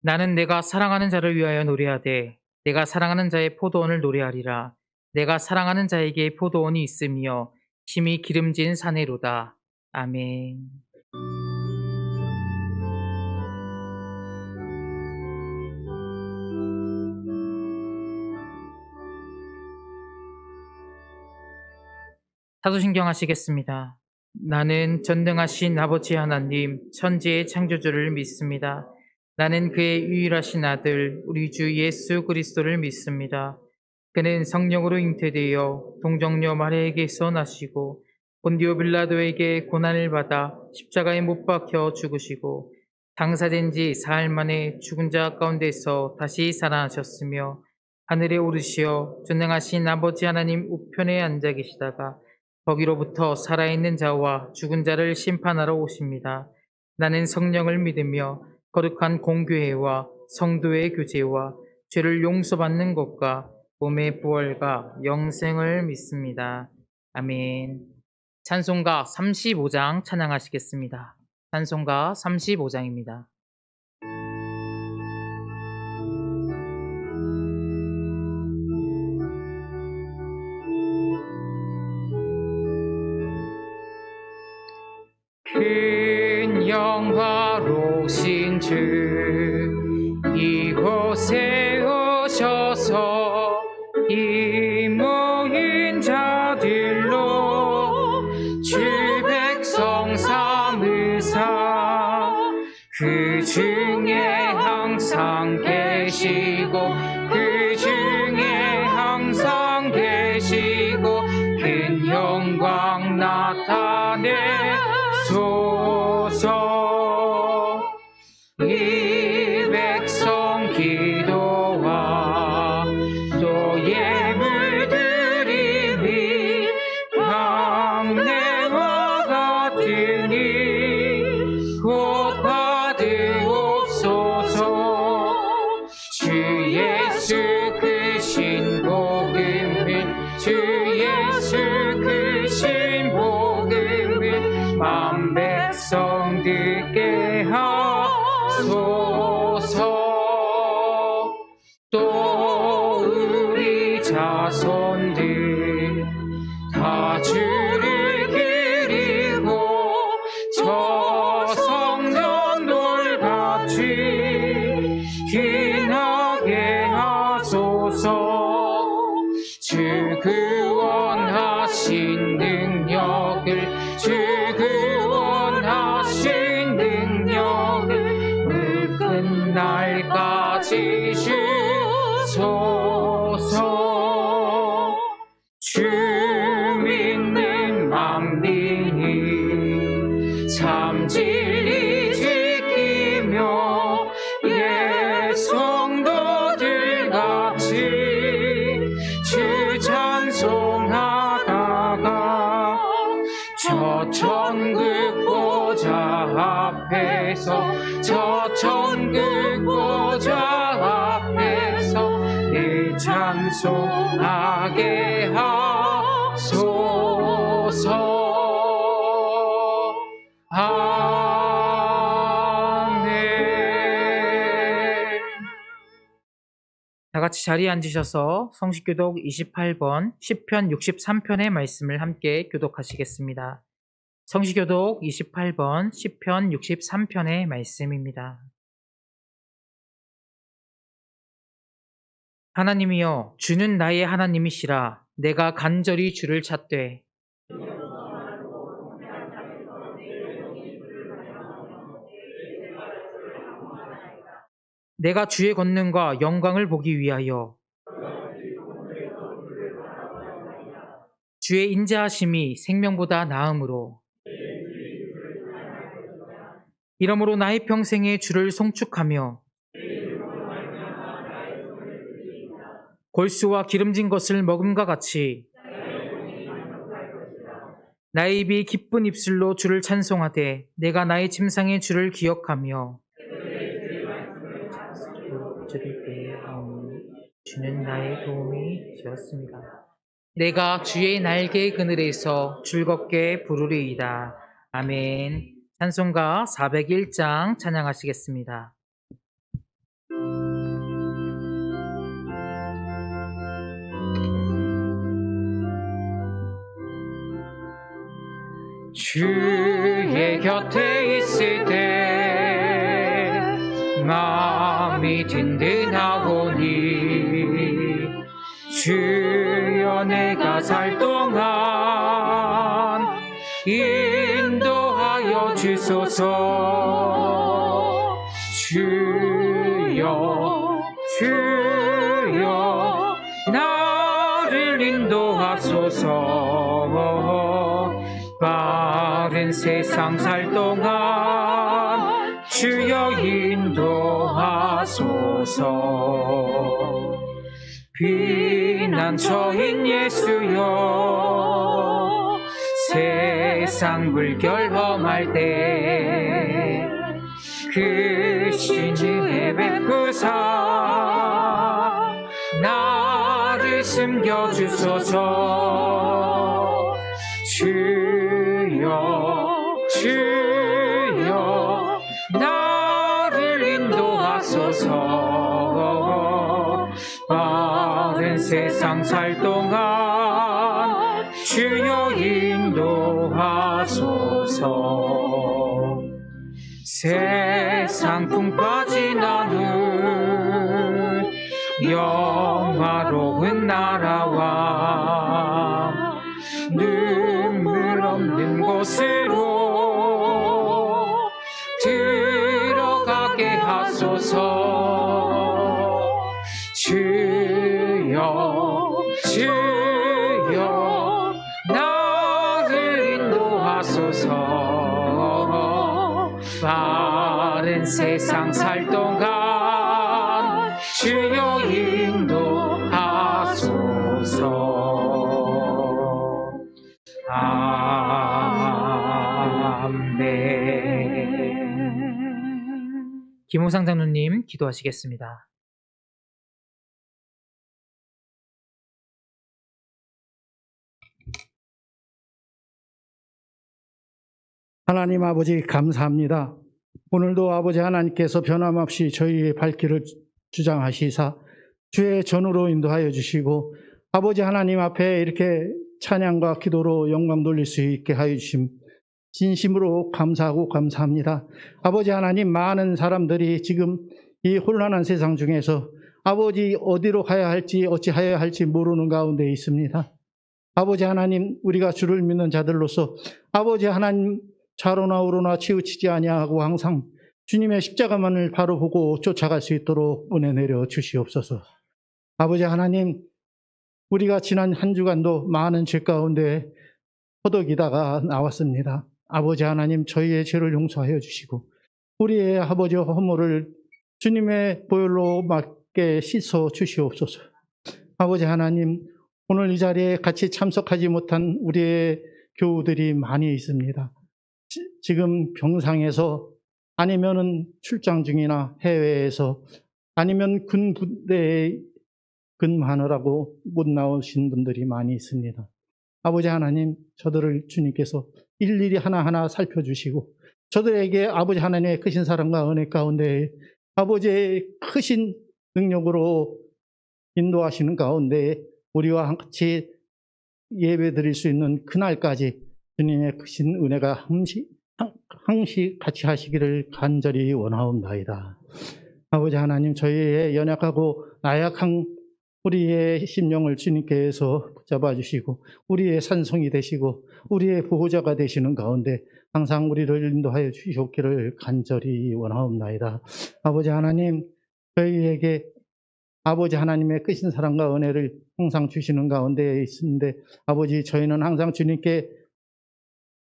나는 내가 사랑하는 자를 위하여 노래하되 내가 사랑하는 자의 포도원을 노래하리라. 내가 사랑하는 자에게 포도원이 있으며 힘이 기름진 사내로다. 아멘. 사도신경 하시겠습니다. 나는 전능하신 아버지 하나님, 천지의 창조주를 믿습니다. 나는 그의 유일하신 아들, 우리 주 예수 그리스도를 믿습니다. 그는 성령으로 잉태되어 동정녀 마리아에게서 나시고 본디오 빌라도에게 고난을 받아 십자가에 못 박혀 죽으시고 장사된 지 사흘 만에 죽은 자 가운데서 다시 살아나셨으며 하늘에 오르시어 전능하신 아버지 하나님 우편에 앉아 계시다가 거기로부터 살아있는 자와 죽은 자를 심판하러 오십니다. 나는 성령을 믿으며 거룩한 공교회와 성도의 교제와 죄를 용서받는 것과 몸의 부활과 영생을 믿습니다. 아멘. 찬송가 35장 찬양하시겠습니다. 찬송가 35장입니다. 큰 영화로우신 주 이곳에 오셔서 이 모인 자들로 주 백성 삼으사 그 중에 항상 계시고 그 중에 항상 계시고 큰 영광 나타내소서. 이 백성 기도와 또 예물 드림이 향내와 같으니 곧 받으옵소서. 주 예수 그 신복음을 주 예수 그 신복음을 만 백성 듣게 하소서. 또 우리 자손들 다 주를 기리고 저 성전 돌같이 기나게 하소서. 주 그 원하신 능력을 주 그 원하신 능력을 늙은 날까지 주소서. 주 믿는 만민이 참 진리 지키며 옛 성도들 같이 주 찬송하다가 저 천국 보좌 앞에서 저 천국 보좌 앞에서 늘 찬송하게 하소서. 아멘. 다 같이 자리에 앉으셔서 성식교독 28번, 시편 63편의 말씀을 함께 교독하시겠습니다. 성식교독 28번, 시편 63편의 말씀입니다. 하나님이여, 주는 나의 하나님이시라. 내가 간절히 주를 찾되 내가 주의 권능과 영광을 보기 위하여 주의 인자하심이 생명보다 나음으로 이러므로 나의 평생에 주를 송축하며 골수와 기름진 것을 먹음과 같이 나의 입이 기쁜 입술로 주를 찬송하되 내가 나의 침상에 주를 기억하며 주는 나의 도움이 되었습니다. 내가 주의 날개 그늘에서 즐겁게 부르리이다. 아멘. 찬송가 401장 찬양하시겠습니다. 주의 곁에 있을 때 마음이 든든하오니 주여 내가 살 동안 인도하여 주소서. 주여 주여 나를 인도하소서. 바른 세상 살 동안 주여 인도하소서. 피난처인 예수여 세상 물결 험할 때 크신 은혜 베푸사 나를 숨겨주소서. 주여 주여 나를 인도하소서. 바른 세상 살 동안 주여 인도하소서. 세상 풍파 지나는 영화로운 나라와 눈물 없는 곳으로 들어가게 하소서. 주여 주여 나를 인도하소서. 바른 세상 살 동안 주여 인도하소서. 아멘. 김호상 장로님 기도하시겠습니다. 하나님 아버지 감사합니다. 오늘도 아버지 하나님께서 변함없이 저희의 발길을 주장하시사 주의 전으로 인도하여 주시고 아버지 하나님 앞에 이렇게 찬양과 기도로 영광 돌릴 수 있게 하여 주심 진심으로 감사하고 감사합니다. 아버지 하나님, 많은 사람들이 지금 이 혼란한 세상 중에서 아버지 어디로 가야 할지 어찌하여야 할지 모르는 가운데 있습니다. 아버지 하나님, 우리가 주를 믿는 자들로서 아버지 하나님 좌로나 우로나 치우치지 아니하고 항상 주님의 십자가만을 바로 보고 쫓아갈 수 있도록 은혜 내려 주시옵소서. 아버지 하나님, 우리가 지난 한 주간도 많은 죄 가운데 허덕이다가 나왔습니다. 아버지 하나님, 저희의 죄를 용서하여 주시고 우리의 아버지 허물을 주님의 보혈로 맞게 씻어 주시옵소서. 아버지 하나님, 오늘 이 자리에 같이 참석하지 못한 우리의 교우들이 많이 있습니다. 지금 병상에서 아니면은 출장 중이나 해외에서 아니면 군부대에 근무하느라고 못 나오신 분들이 많이 있습니다. 아버지 하나님, 저들을 주님께서 일일이 하나하나 살펴주시고 저들에게 아버지 하나님의 크신 사랑과 은혜 가운데 아버지의 크신 능력으로 인도하시는 가운데 우리와 같이 예배 드릴 수 있는 그날까지 주님의 크신 은혜가 항시 같이 하시기를 간절히 원하옵나이다. 아버지 하나님, 저희의 연약하고 나약한 우리의 심령을 주님께서 붙잡아 주시고 우리의 산성이 되시고 우리의 보호자가 되시는 가운데 항상 우리를 인도하여 주시옵기를 간절히 원하옵나이다. 아버지 하나님, 저희에게 아버지 하나님의 크신 사랑과 은혜를 항상 주시는 가운데 있는데 아버지, 저희는 항상 주님께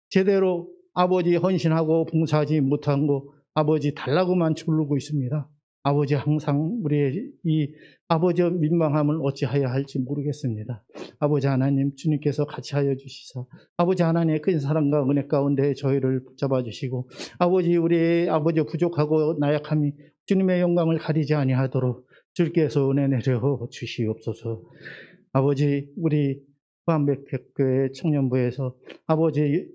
제대로 아버지 헌신하고 봉사하지 못하고 아버지 달라고만 부르고 있습니다. 아버지, 항상 우리의 이 아버지 민망함을 어찌하여야 할지 모르겠습니다. 아버지 하나님, 주님께서 같이 하여 주시사 아버지 하나님의 큰 사랑과 은혜 가운데 저희를 붙잡아 주시고 아버지, 우리의 아버지 부족하고 나약함이 주님의 영광을 가리지 아니하도록 주께서 은혜 내려 주시옵소서. 아버지, 우리 후한백교회 청년부에서 아버지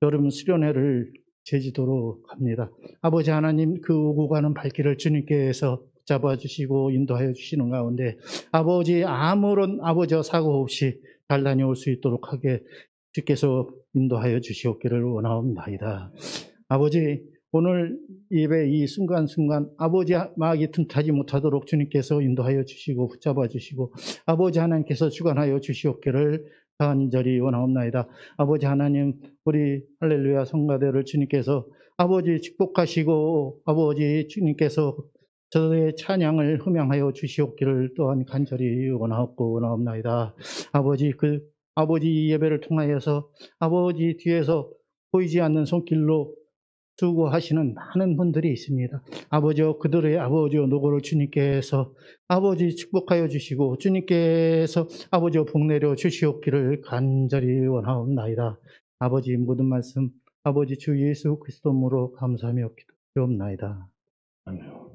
여름 수련회를 제주도로 갑니다. 아버지 하나님, 그 오고 가는 발길을 주님께서 잡아주시고 인도하여 주시는 가운데 아버지, 아무런 아버지 사고 없이 잘 다녀올 수 있도록 하게 주께서 인도하여 주시옵기를 원하옵나이다. 아버지, 오늘 예배 이 순간순간 아버지 마귀 틈타지 못하도록 주님께서 인도하여 주시고 붙잡아 주시고 아버지 하나님께서 주관하여 주시옵기를 간절히 원하옵나이다. 아버지 하나님, 우리 할렐루야 성가대를 주님께서 아버지 축복하시고 아버지 주님께서 저의 찬양을 흠양하여 주시옵기를 또한 간절히 원하옵나이다. 아버지 예배를 통하여서 아버지 뒤에서 보이지 않는 손길로 수고하시는 많은 분들이 있습니다. 아버지여, 그들의 아버지여 노고를 주님께서 아버지 축복하여 주시고 주님께서 아버지여 복내려 주시옵기를 간절히 원하옵나이다. 아버지 모든 말씀 아버지 주 예수 그리스도로 감사하며 기도하옵나이다. 아멘.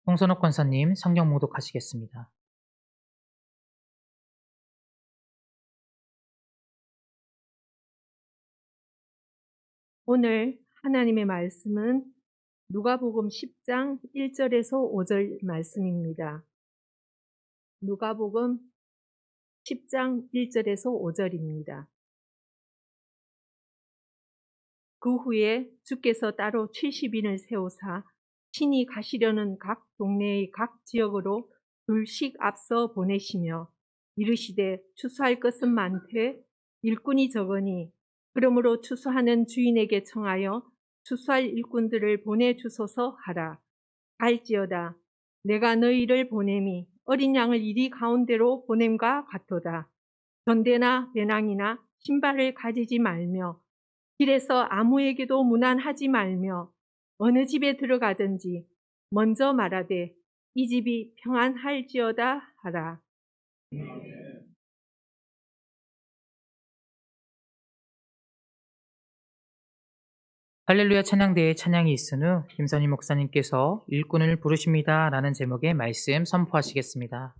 홍선옥 권사님 성경 몽독하시겠습니다. 오늘 하나님의 말씀은 누가복음 10장 1절에서 5절 말씀입니다. 누가복음 10장 1절에서 5절입니다. 그 후에 주께서 따로 70인을 세우사 친히 가시려는 각 동네의 각 지역으로 둘씩 앞서 보내시며 이르시되 추수할 것은 많되 일꾼이 적으니 그러므로 추수하는 주인에게 청하여 추수할 일꾼들을 보내주소서 하라. 갈지어다 내가 너희를 보냄이 어린 양을 이리 가운데로 보냄과 같도다. 전대나 배낭이나 신발을 가지지 말며 길에서 아무에게도 문안하지 말며 어느 집에 들어가든지 먼저 말하되 이 집이 평안할지어다 하라. 할렐루야 찬양대에 찬양이 있은 후 김선희 목사님께서 일꾼을 부르십니다 라는 제목의 말씀 선포하시겠습니다.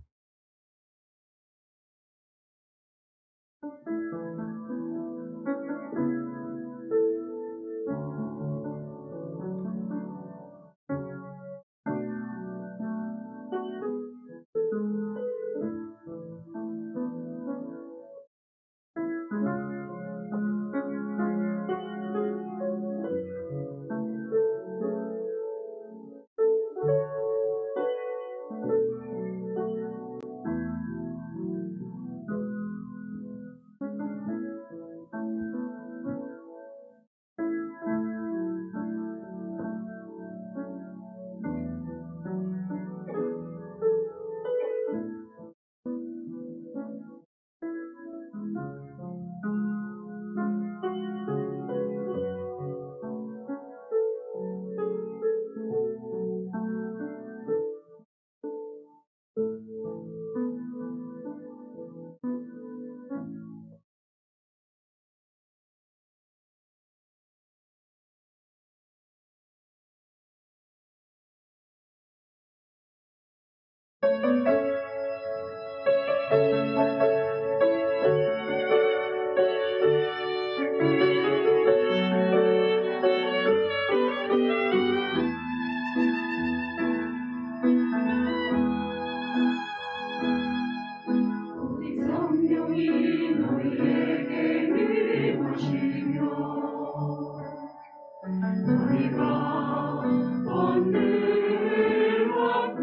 성령이 너희에게 임하시며 너희가 권능을 받고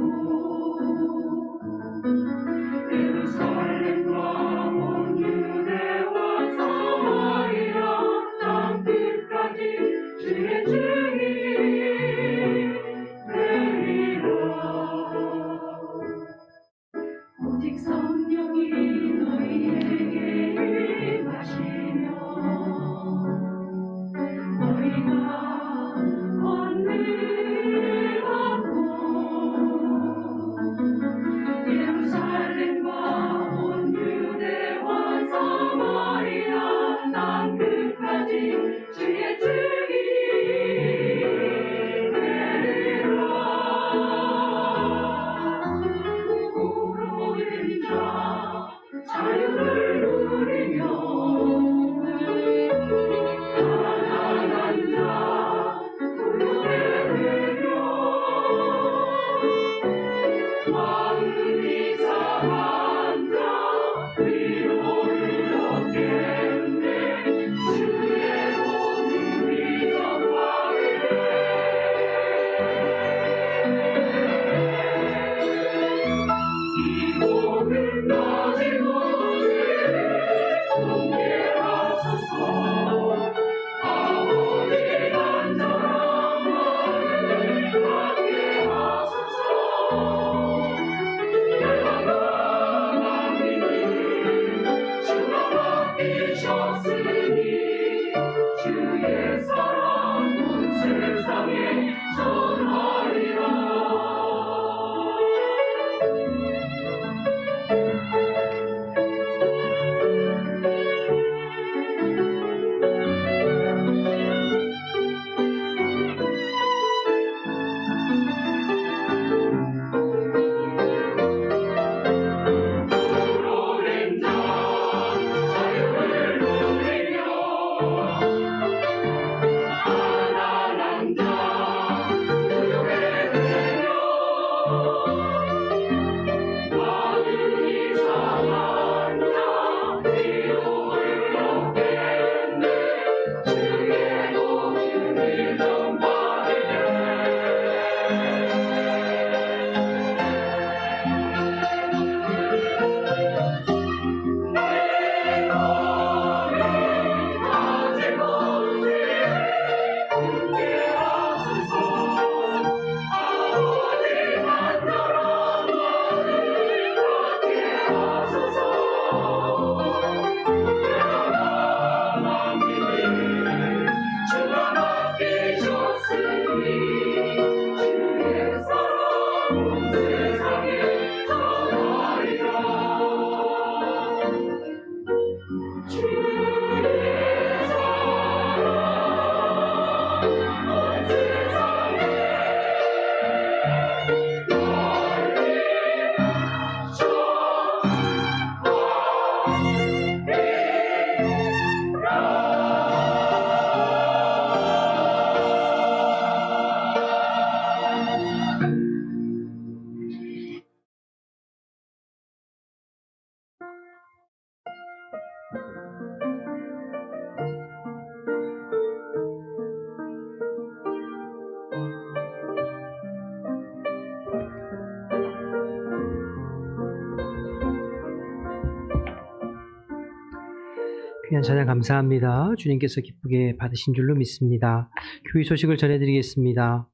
귀한 찬양 감사합니다. 주님께서 기쁘게 받으신 줄로 믿습니다. 교회 소식을 전해드리겠습니다.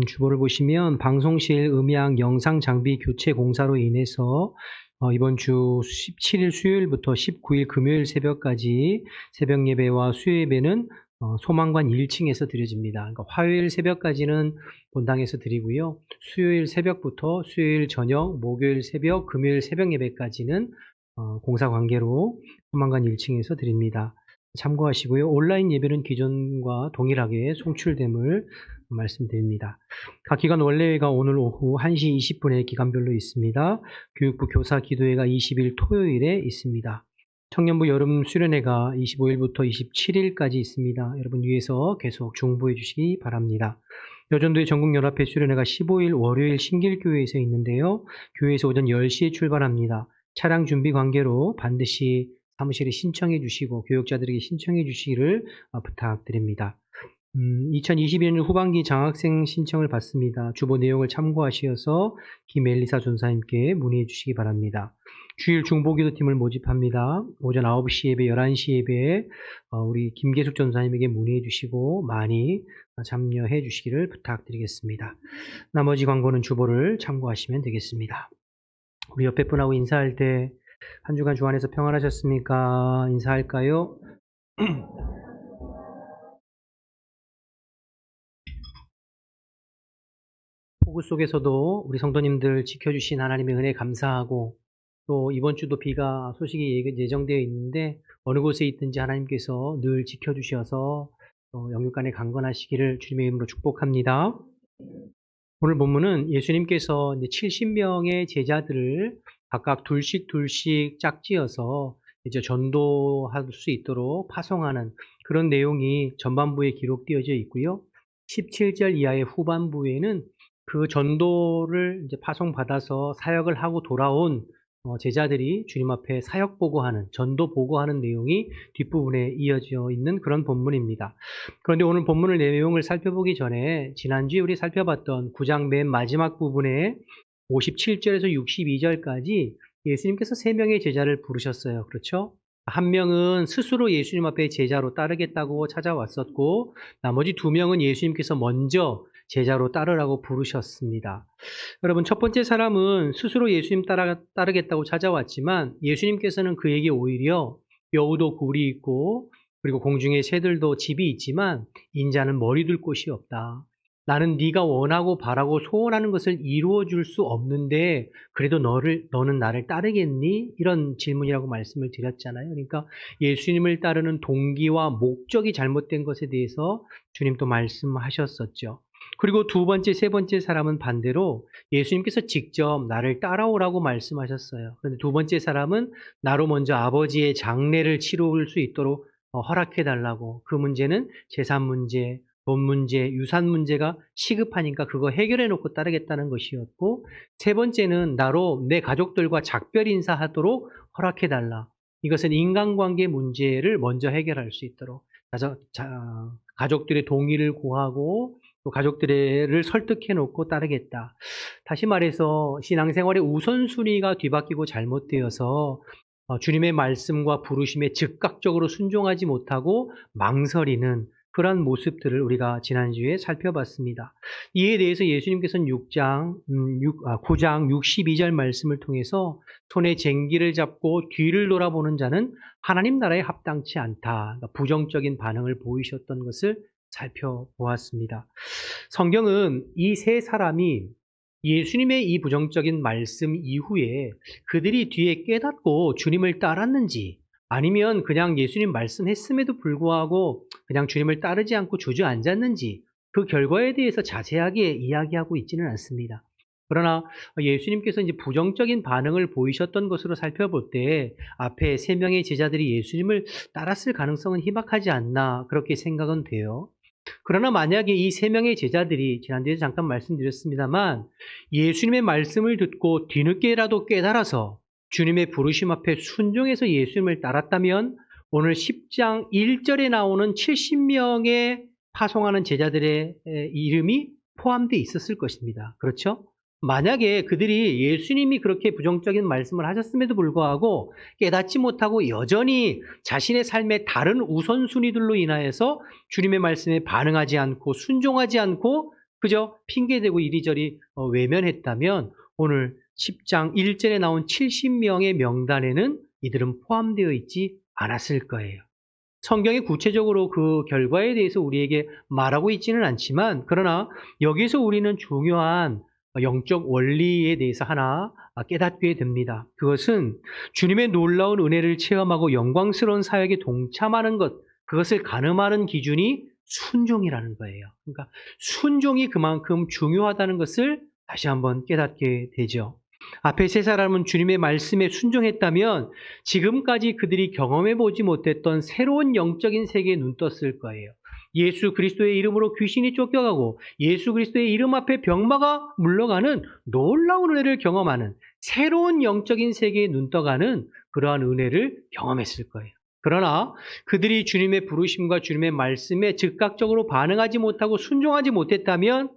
주보를 보시면 방송실 음향 영상 장비 교체 공사로 인해서 이번 주 17일 수요일부터 19일 금요일 새벽까지 새벽 예배와 수요 예배는 소망관 1층에서 드려집니다. 그러니까 화요일 새벽까지는 본당에서 드리고요. 수요일 새벽부터 수요일 저녁, 목요일 새벽, 금요일 새벽 예배까지는 공사 관계로 소망관 1층에서 드립니다. 참고하시고요. 온라인 예배는 기존과 동일하게 송출됨을 말씀드립니다. 각 기관 원래회가 오늘 오후 1시 20분에 기간별로 있습니다. 교육부 교사 기도회가 20일 토요일에 있습니다. 청년부 여름 수련회가 25일부터 27일까지 있습니다. 여러분 위에서 계속 중보해 주시기 바랍니다. 여전도의 전국연합회 수련회가 15일 월요일 신길교회에서 있는데요. 교회에서 오전 10시에 출발합니다. 차량 준비 관계로 반드시 사무실에 신청해 주시고 교역자들에게 신청해 주시기를 부탁드립니다. 2022년 후반기 장학생 신청을 받습니다. 주보 내용을 참고하셔서 김엘리사 전사님께 문의해 주시기 바랍니다. 주일 중보기도팀을 모집합니다. 오전 9시 예배, 11시 예배에 우리 김계숙 전사님에게 문의해 주시고 많이 참여해 주시기를 부탁드리겠습니다. 나머지 광고는 주보를 참고하시면 되겠습니다. 우리 옆에 분하고 인사할 때 한 주간 주 안에서 평안하셨습니까? 인사할까요? 폭우 속에서도 우리 성도님들 지켜주신 하나님의 은혜 감사하고 또 이번 주도 비가 소식이 예정되어 있는데 어느 곳에 있든지 하나님께서 늘 지켜주셔서 영육간에 강건하시기를 주님의 이름으로 축복합니다. 오늘 본문은 예수님께서 이제 70명의 제자들을 각각 둘씩 짝지어서 이제 전도할 수 있도록 파송하는 그런 내용이 전반부에 기록되어져 있고요. 17절 이하의 후반부에는 그 전도를 이제 파송받아서 사역을 하고 돌아온 제자들이 주님 앞에 사역 보고하는, 전도 보고하는 내용이 뒷부분에 이어져 있는 그런 본문입니다. 그런데 오늘 본문의 내용을 살펴보기 전에 지난주에 우리 살펴봤던 9장 맨 마지막 부분에 57절에서 62절까지 예수님께서 3명의 제자를 부르셨어요. 그렇죠? 한 명은 스스로 예수님 앞에 제자로 따르겠다고 찾아왔었고 나머지 2명은 예수님께서 먼저 제자로 따르라고 부르셨습니다. 여러분, 첫 번째 사람은 스스로 예수님 따르겠다고 찾아왔지만 예수님께서는 그에게 오히려 여우도 굴이 있고 그리고 공중의 새들도 집이 있지만 인자는 머리 둘 곳이 없다. 나는 네가 원하고 바라고 소원하는 것을 이루어 줄 수 없는데 그래도 너는 나를 따르겠니? 이런 질문이라고 말씀을 드렸잖아요. 그러니까 예수님을 따르는 동기와 목적이 잘못된 것에 대해서 주님도 말씀하셨었죠. 그리고 두 번째, 세 번째 사람은 반대로 예수님께서 직접 나를 따라오라고 말씀하셨어요. 그런데 두 번째 사람은 나로 먼저 아버지의 장례를 치를 수 있도록 허락해달라고. 그 문제는 재산 문제, 돈 문제, 유산 문제가 시급하니까 그거 해결해 놓고 따르겠다는 것이었고, 세 번째는 나로 내 가족들과 작별 인사하도록 허락해달라. 이것은 인간관계 문제를 먼저 해결할 수 있도록 가족들의 동의를 구하고 또 가족들을 설득해 놓고 따르겠다. 다시 말해서 신앙생활의 우선순위가 뒤바뀌고 잘못되어서 주님의 말씀과 부르심에 즉각적으로 순종하지 못하고 망설이는 그런 모습들을 우리가 지난주에 살펴봤습니다. 이에 대해서 예수님께서는 9장 62절 말씀을 통해서 손에 쟁기를 잡고 뒤를 돌아보는 자는 하나님 나라에 합당치 않다. 그러니까 부정적인 반응을 보이셨던 것을 살펴보았습니다. 성경은 이 세 사람이 예수님의 이 부정적인 말씀 이후에 그들이 뒤에 깨닫고 주님을 따랐는지 아니면 그냥 예수님 말씀했음에도 불구하고 그냥 주님을 따르지 않고 주저앉았는지 그 결과에 대해서 자세하게 이야기하고 있지는 않습니다. 그러나 예수님께서 이제 부정적인 반응을 보이셨던 것으로 살펴볼 때 앞에 세 명의 제자들이 예수님을 따랐을 가능성은 희박하지 않나 그렇게 생각은 돼요. 그러나 만약에 이 세 명의 제자들이 지난주에 잠깐 말씀드렸습니다만 예수님의 말씀을 듣고 뒤늦게라도 깨달아서 주님의 부르심 앞에 순종해서 예수님을 따랐다면 오늘 10장 1절에 나오는 70명의 파송하는 제자들의 이름이 포함되어 있었을 것입니다. 그렇죠? 만약에 그들이 예수님이 그렇게 부정적인 말씀을 하셨음에도 불구하고 깨닫지 못하고 여전히 자신의 삶의 다른 우선순위들로 인하여서 주님의 말씀에 반응하지 않고 순종하지 않고 그저 핑계대고 이리저리 외면했다면 오늘 10장 1절에 나온 70명의 명단에는 이들은 포함되어 있지 않았을 거예요. 성경이 구체적으로 그 결과에 대해서 우리에게 말하고 있지는 않지만 그러나 여기서 우리는 중요한 영적 원리에 대해서 하나 깨닫게 됩니다. 그것은 주님의 놀라운 은혜를 체험하고 영광스러운 사역에 동참하는 것, 그것을 가늠하는 기준이 순종이라는 거예요. 그러니까 순종이 그만큼 중요하다는 것을 다시 한번 깨닫게 되죠. 앞에 세 사람은 주님의 말씀에 순종했다면 지금까지 그들이 경험해 보지 못했던 새로운 영적인 세계에 눈 떴을 거예요. 예수 그리스도의 이름으로 귀신이 쫓겨가고 예수 그리스도의 이름 앞에 병마가 물러가는 놀라운 은혜를 경험하는 새로운 영적인 세계에 눈 떠가는 그러한 은혜를 경험했을 거예요. 그러나 그들이 주님의 부르심과 주님의 말씀에 즉각적으로 반응하지 못하고 순종하지 못했다면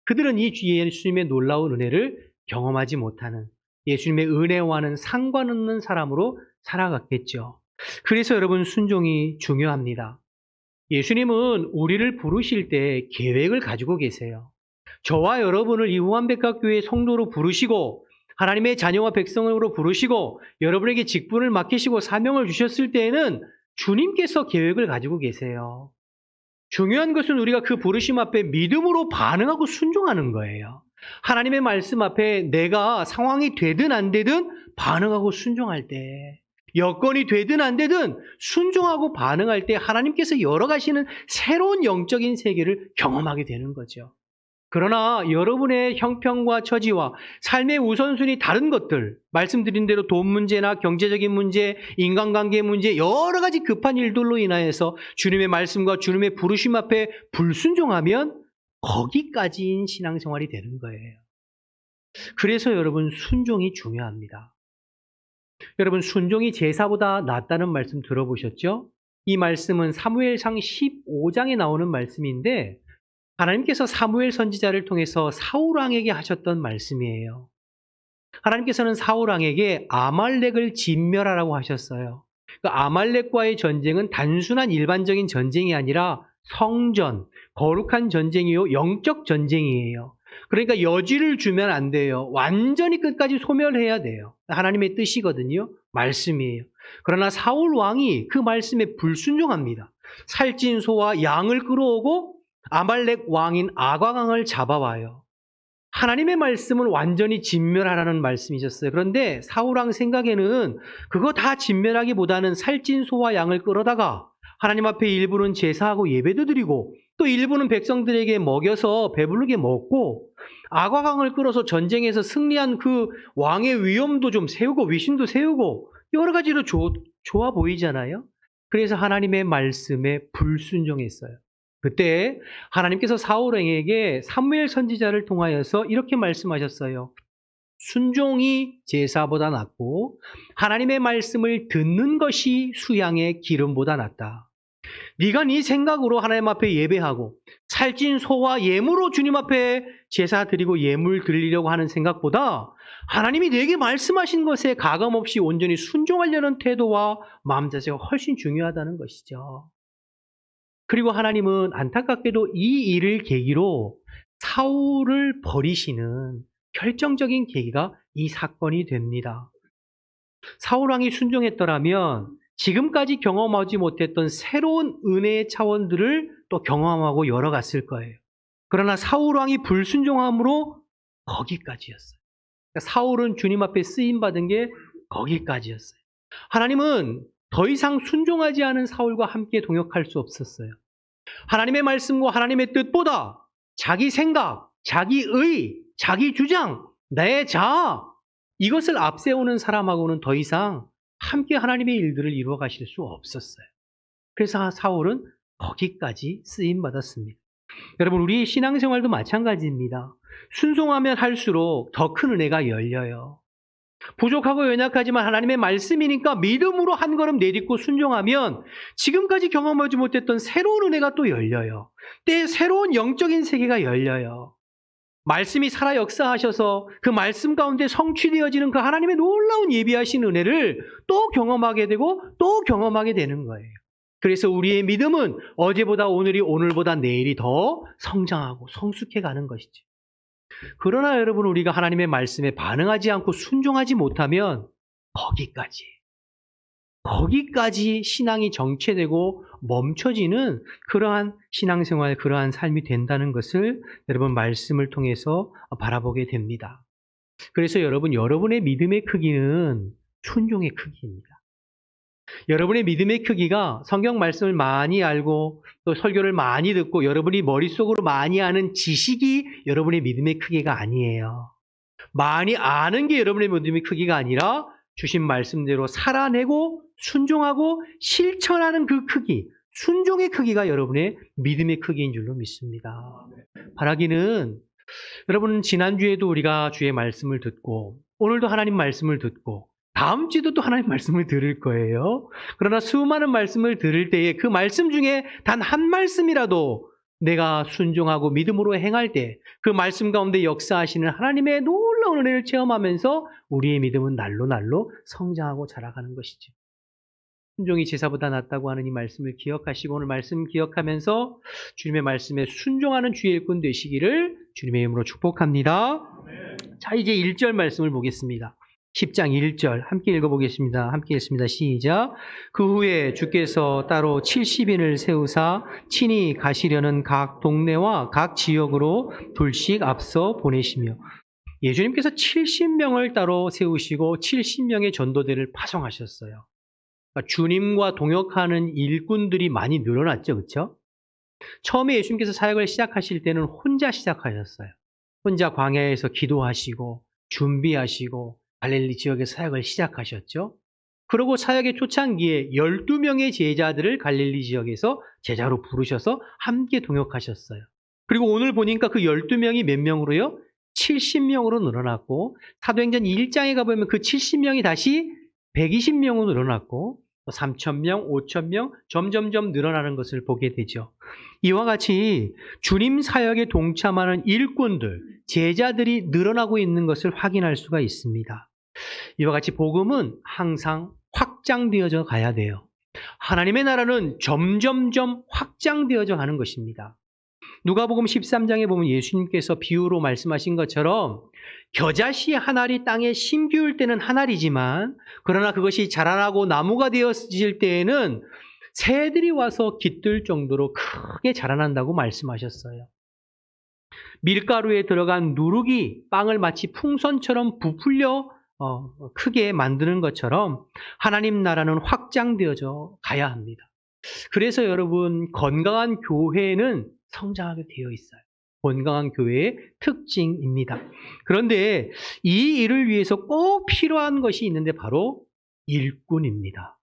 그들은 이 예수님의 놀라운 은혜를 경험하지 못하는 예수님의 은혜와는 상관없는 사람으로 살아갔겠죠. 그래서 여러분 순종이 중요합니다. 예수님은 우리를 부르실 때 계획을 가지고 계세요. 저와 여러분을 이 후한백합교회의 성도로 부르시고 하나님의 자녀와 백성으로 부르시고 여러분에게 직분을 맡기시고 사명을 주셨을 때에는 주님께서 계획을 가지고 계세요. 중요한 것은 우리가 그 부르심 앞에 믿음으로 반응하고 순종하는 거예요. 하나님의 말씀 앞에 내가 상황이 되든 안 되든 반응하고 순종할 때 여건이 되든 안 되든 순종하고 반응할 때 하나님께서 열어가시는 새로운 영적인 세계를 경험하게 되는 거죠. 그러나 여러분의 형편과 처지와 삶의 우선순위 다른 것들, 말씀드린 대로 돈 문제나 경제적인 문제, 인간관계 문제, 여러 가지 급한 일들로 인하여서 주님의 말씀과 주님의 부르심 앞에 불순종하면 거기까지인 신앙생활이 되는 거예요. 그래서 여러분 순종이 중요합니다. 여러분 순종이 제사보다 낫다는 말씀 들어보셨죠? 이 말씀은 사무엘상 15장에 나오는 말씀인데 하나님께서 사무엘 선지자를 통해서 사울 왕에게 하셨던 말씀이에요. 하나님께서는 사울 왕에게 아말렉을 진멸하라고 하셨어요. 그 아말렉과의 전쟁은 단순한 일반적인 전쟁이 아니라 성전, 거룩한 전쟁이요, 영적 전쟁이에요. 그러니까 여지를 주면 안 돼요. 완전히 끝까지 소멸해야 돼요. 하나님의 뜻이거든요. 말씀이에요. 그러나 사울 왕이 그 말씀에 불순종합니다. 살찐 소와 양을 끌어오고 아말렉 왕인 아과강을 잡아와요. 하나님의 말씀은 완전히 진멸하라는 말씀이셨어요. 그런데 사울 왕 생각에는 그거 다 진멸하기보다는 살찐 소와 양을 끌어다가 하나님 앞에 일부는 제사하고 예배도 드리고 또 일부는 백성들에게 먹여서 배부르게 먹고 아과강을 끌어서 전쟁에서 승리한 그 왕의 위엄도 좀 세우고 위신도 세우고 여러 가지로 좋아 보이잖아요. 그래서 하나님의 말씀에 불순종했어요. 그때 하나님께서 사울 왕에게 사무엘 선지자를 통하여서 이렇게 말씀하셨어요. 순종이 제사보다 낫고 하나님의 말씀을 듣는 것이 수양의 기름보다 낫다. 네가 네 생각으로 하나님 앞에 예배하고 살찐 소와 예물로 주님 앞에 제사 드리고 예물 드리려고 하는 생각보다 하나님이 내게 말씀하신 것에 가감없이 온전히 순종하려는 태도와 마음 자세가 훨씬 중요하다는 것이죠. 그리고 하나님은 안타깝게도 이 일을 계기로 사울을 버리시는 결정적인 계기가 이 사건이 됩니다. 사울 왕이 순종했더라면 지금까지 경험하지 못했던 새로운 은혜의 차원들을 또 경험하고 열어갔을 거예요. 그러나 사울 왕이 불순종함으로 거기까지였어요. 그러니까 사울은 주님 앞에 쓰임받은 게 거기까지였어요. 하나님은 더 이상 순종하지 않은 사울과 함께 동역할 수 없었어요. 하나님의 말씀과 하나님의 뜻보다 자기 생각, 자기 의, 자기 주장, 내 자아, 이것을 앞세우는 사람하고는 더 이상 함께 하나님의 일들을 이루어 가실 수 없었어요. 그래서 사울은 거기까지 쓰임받았습니다. 여러분, 우리 신앙생활도 마찬가지입니다. 순종하면 할수록 더 큰 은혜가 열려요. 부족하고 연약하지만 하나님의 말씀이니까 믿음으로 한 걸음 내딛고 순종하면 지금까지 경험하지 못했던 새로운 은혜가 또 열려요. 때에 새로운 영적인 세계가 열려요. 말씀이 살아 역사하셔서 그 말씀 가운데 성취되어지는 그 하나님의 놀라운 예비하신 은혜를 또 경험하게 되고 또 경험하게 되는 거예요. 그래서 우리의 믿음은 어제보다 오늘이, 오늘보다 내일이 더 성장하고 성숙해 가는 것이죠. 그러나 여러분, 우리가 하나님의 말씀에 반응하지 않고 순종하지 못하면 거기까지 신앙이 정체되고 멈춰지는 그러한 신앙생활, 그러한 삶이 된다는 것을 여러분 말씀을 통해서 바라보게 됩니다. 그래서 여러분, 여러분의 믿음의 크기는 순종의 크기입니다. 여러분의 믿음의 크기가 성경 말씀을 많이 알고 또 설교를 많이 듣고 여러분이 머릿속으로 많이 아는 지식이 여러분의 믿음의 크기가 아니에요. 많이 아는 게 여러분의 믿음의 크기가 아니라 주신 말씀대로 살아내고 순종하고 실천하는 그 크기, 순종의 크기가 여러분의 믿음의 크기인 줄로 믿습니다. 바라기는 여러분, 지난주에도 우리가 주의 말씀을 듣고 오늘도 하나님 말씀을 듣고 다음 주에도 또 하나님 말씀을 들을 거예요. 그러나 수많은 말씀을 들을 때에 그 말씀 중에 단 한 말씀이라도 내가 순종하고 믿음으로 행할 때 그 말씀 가운데 역사하시는 하나님의 놀라운 은혜를 체험하면서 우리의 믿음은 날로 성장하고 자라가는 것이죠. 순종이 제사보다 낫다고 하는 이 말씀을 기억하시고 오늘 말씀 기억하면서 주님의 말씀에 순종하는 주의 일꾼 되시기를 주님의 이름으로 축복합니다. 자, 이제 1절 말씀을 보겠습니다. 10장 1절 함께 읽어보겠습니다. 함께 읽습니다. 시작. 그 후에 주께서 따로 70인을 세우사 친히 가시려는 각 동네와 각 지역으로 둘씩 앞서 보내시며, 예수님께서 70명을 따로 세우시고 70명의 전도대를 파송하셨어요. 그러니까 주님과 동역하는 일꾼들이 많이 늘어났죠. 그렇죠? 처음에 예수님께서 사역을 시작하실 때는 혼자 시작하셨어요. 혼자 광야에서 기도하시고 준비하시고 갈릴리 지역의 사역을 시작하셨죠. 그리고 사역의 초창기에 12명의 제자들을 갈릴리 지역에서 제자로 부르셔서 함께 동역하셨어요. 그리고 오늘 보니까 그 12명이 몇 명으로요? 70명으로 늘어났고, 사도행전 1장에 가보면 그 70명이 다시 120명으로 늘어났고 3,000명, 5,000명 점점점 늘어나는 것을 보게 되죠. 이와 같이 주님 사역에 동참하는 일꾼들, 제자들이 늘어나고 있는 것을 확인할 수가 있습니다. 이와 같이 복음은 항상 확장되어져 가야 돼요. 하나님의 나라는 점점점 확장되어져 가는 것입니다. 누가복음 13장에 보면 예수님께서 비유로 말씀하신 것처럼 겨자씨 한 알이 땅에 심기울 때는 한 알이지만 그러나 그것이 자라나고 나무가 되었을 때에는 새들이 와서 깃들 정도로 크게 자라난다고 말씀하셨어요. 밀가루에 들어간 누룩이 빵을 마치 풍선처럼 부풀려 크게 만드는 것처럼 하나님 나라는 확장되어져 가야 합니다. 그래서 여러분, 건강한 교회는 성장하게 되어 있어요. 건강한 교회의 특징입니다. 그런데 이 일을 위해서 꼭 필요한 것이 있는데 바로 일꾼입니다.